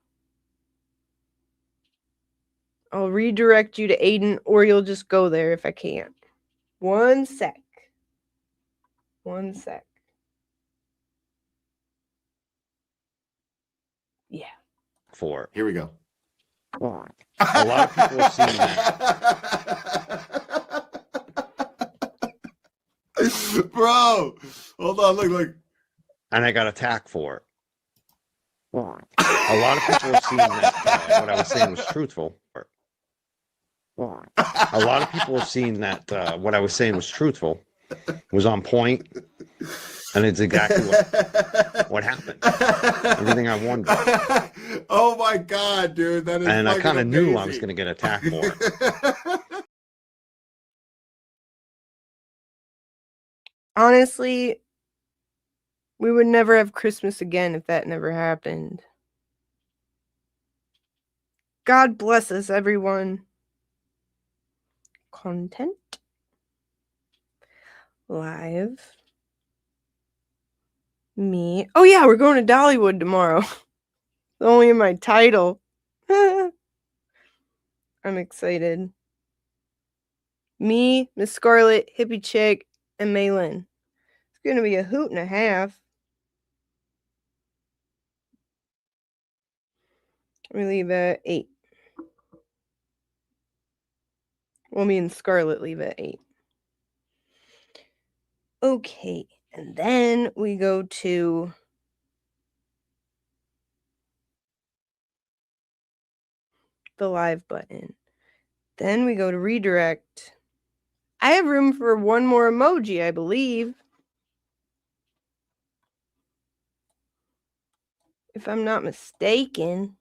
I'll redirect you to Aiden, or you'll just go there if I can't. One sec. Yeah. 4. Here we go. A lot of people have seen that. Bro, hold on, look. And I got attacked for it. A lot of people have seen that what I was saying was truthful. A lot of people have seen that what I was saying was truthful, was on point, and it's exactly what happened. Everything I wondered. Oh my God, dude, that is. And I kind of amazing. knew I was going to get attacked for it. Honestly, we would never have Christmas again if that never happened. God bless us, everyone. Content. Live. Me. Oh yeah, we're going to Dollywood tomorrow. It's only in my title. I'm excited. Me, Miss Scarlet, Hippie Chick, and Maylin. It's going to be a hoot and a half. We leave at 8. Well, me and Scarlet leave at 8. Okay, and then we go to the live button. Then we go to redirect. I have room for one more emoji, I believe. If I'm not mistaken.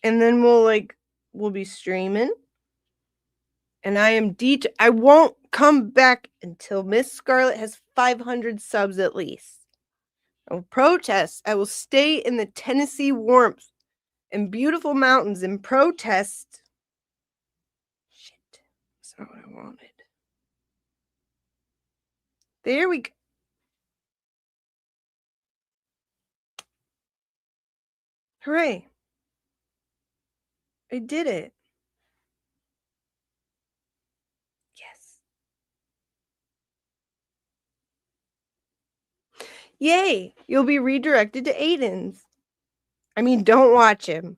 And then we'll be streaming. And I won't come back until Miss Scarlet has 500 subs at least. I will protest. I will stay in the Tennessee warmth and beautiful mountains and protest. Shit. That's not what I wanted. There we go. Hooray. I did it. Yes. Yay. You'll be redirected to Aiden's. I mean, don't watch him.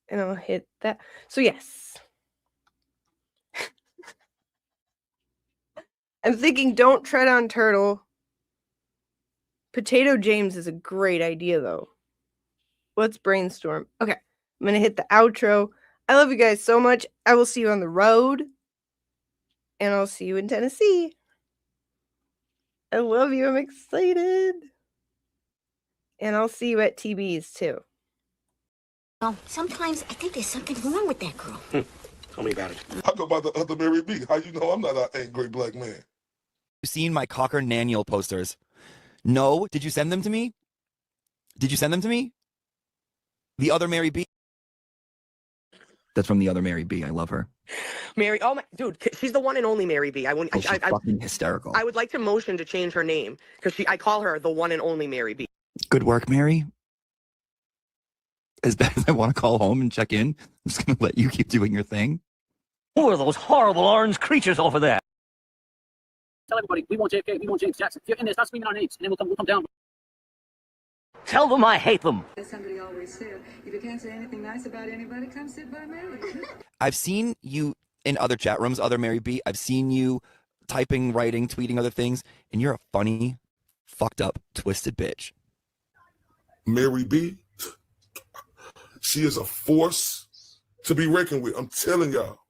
And I'll hit that. So yes. I'm thinking don't tread on turtle. Potato James is a great idea, though. Let's brainstorm. Okay, I'm going to hit the outro. I love you guys so much. I will see you on the road. And I'll see you in Tennessee. I love you. I'm excited. And I'll see you at TB's, too. Well, sometimes I think there's something wrong with that girl. Tell me about it. I go by the other Mary B. How you know I'm not an angry black man? You seen my Cocker Naniel posters? No? Did you send them to me? The other Mary B. That's from the other Mary B. I love her. Mary, oh my, dude, she's the one and only Mary B. She's fucking hysterical. I would like to motion to change her name because I call her the one and only Mary B. Good work, Mary. As bad as I want to call home and check in, I'm just going to let you keep doing your thing. Who are those horrible orange creatures over there? Tell everybody, we want JFK, we want James Jackson. If you're in there, start screaming our names, and then we'll come down. Tell them I hate them. As somebody always said, if you can't say anything nice about anybody, come sit by me. I've seen you in other chat rooms, other Mary B. I've seen you typing, writing, tweeting other things, and you're a funny, fucked up, twisted bitch. Mary B. She is a force to be reckoned with. I'm telling y'all.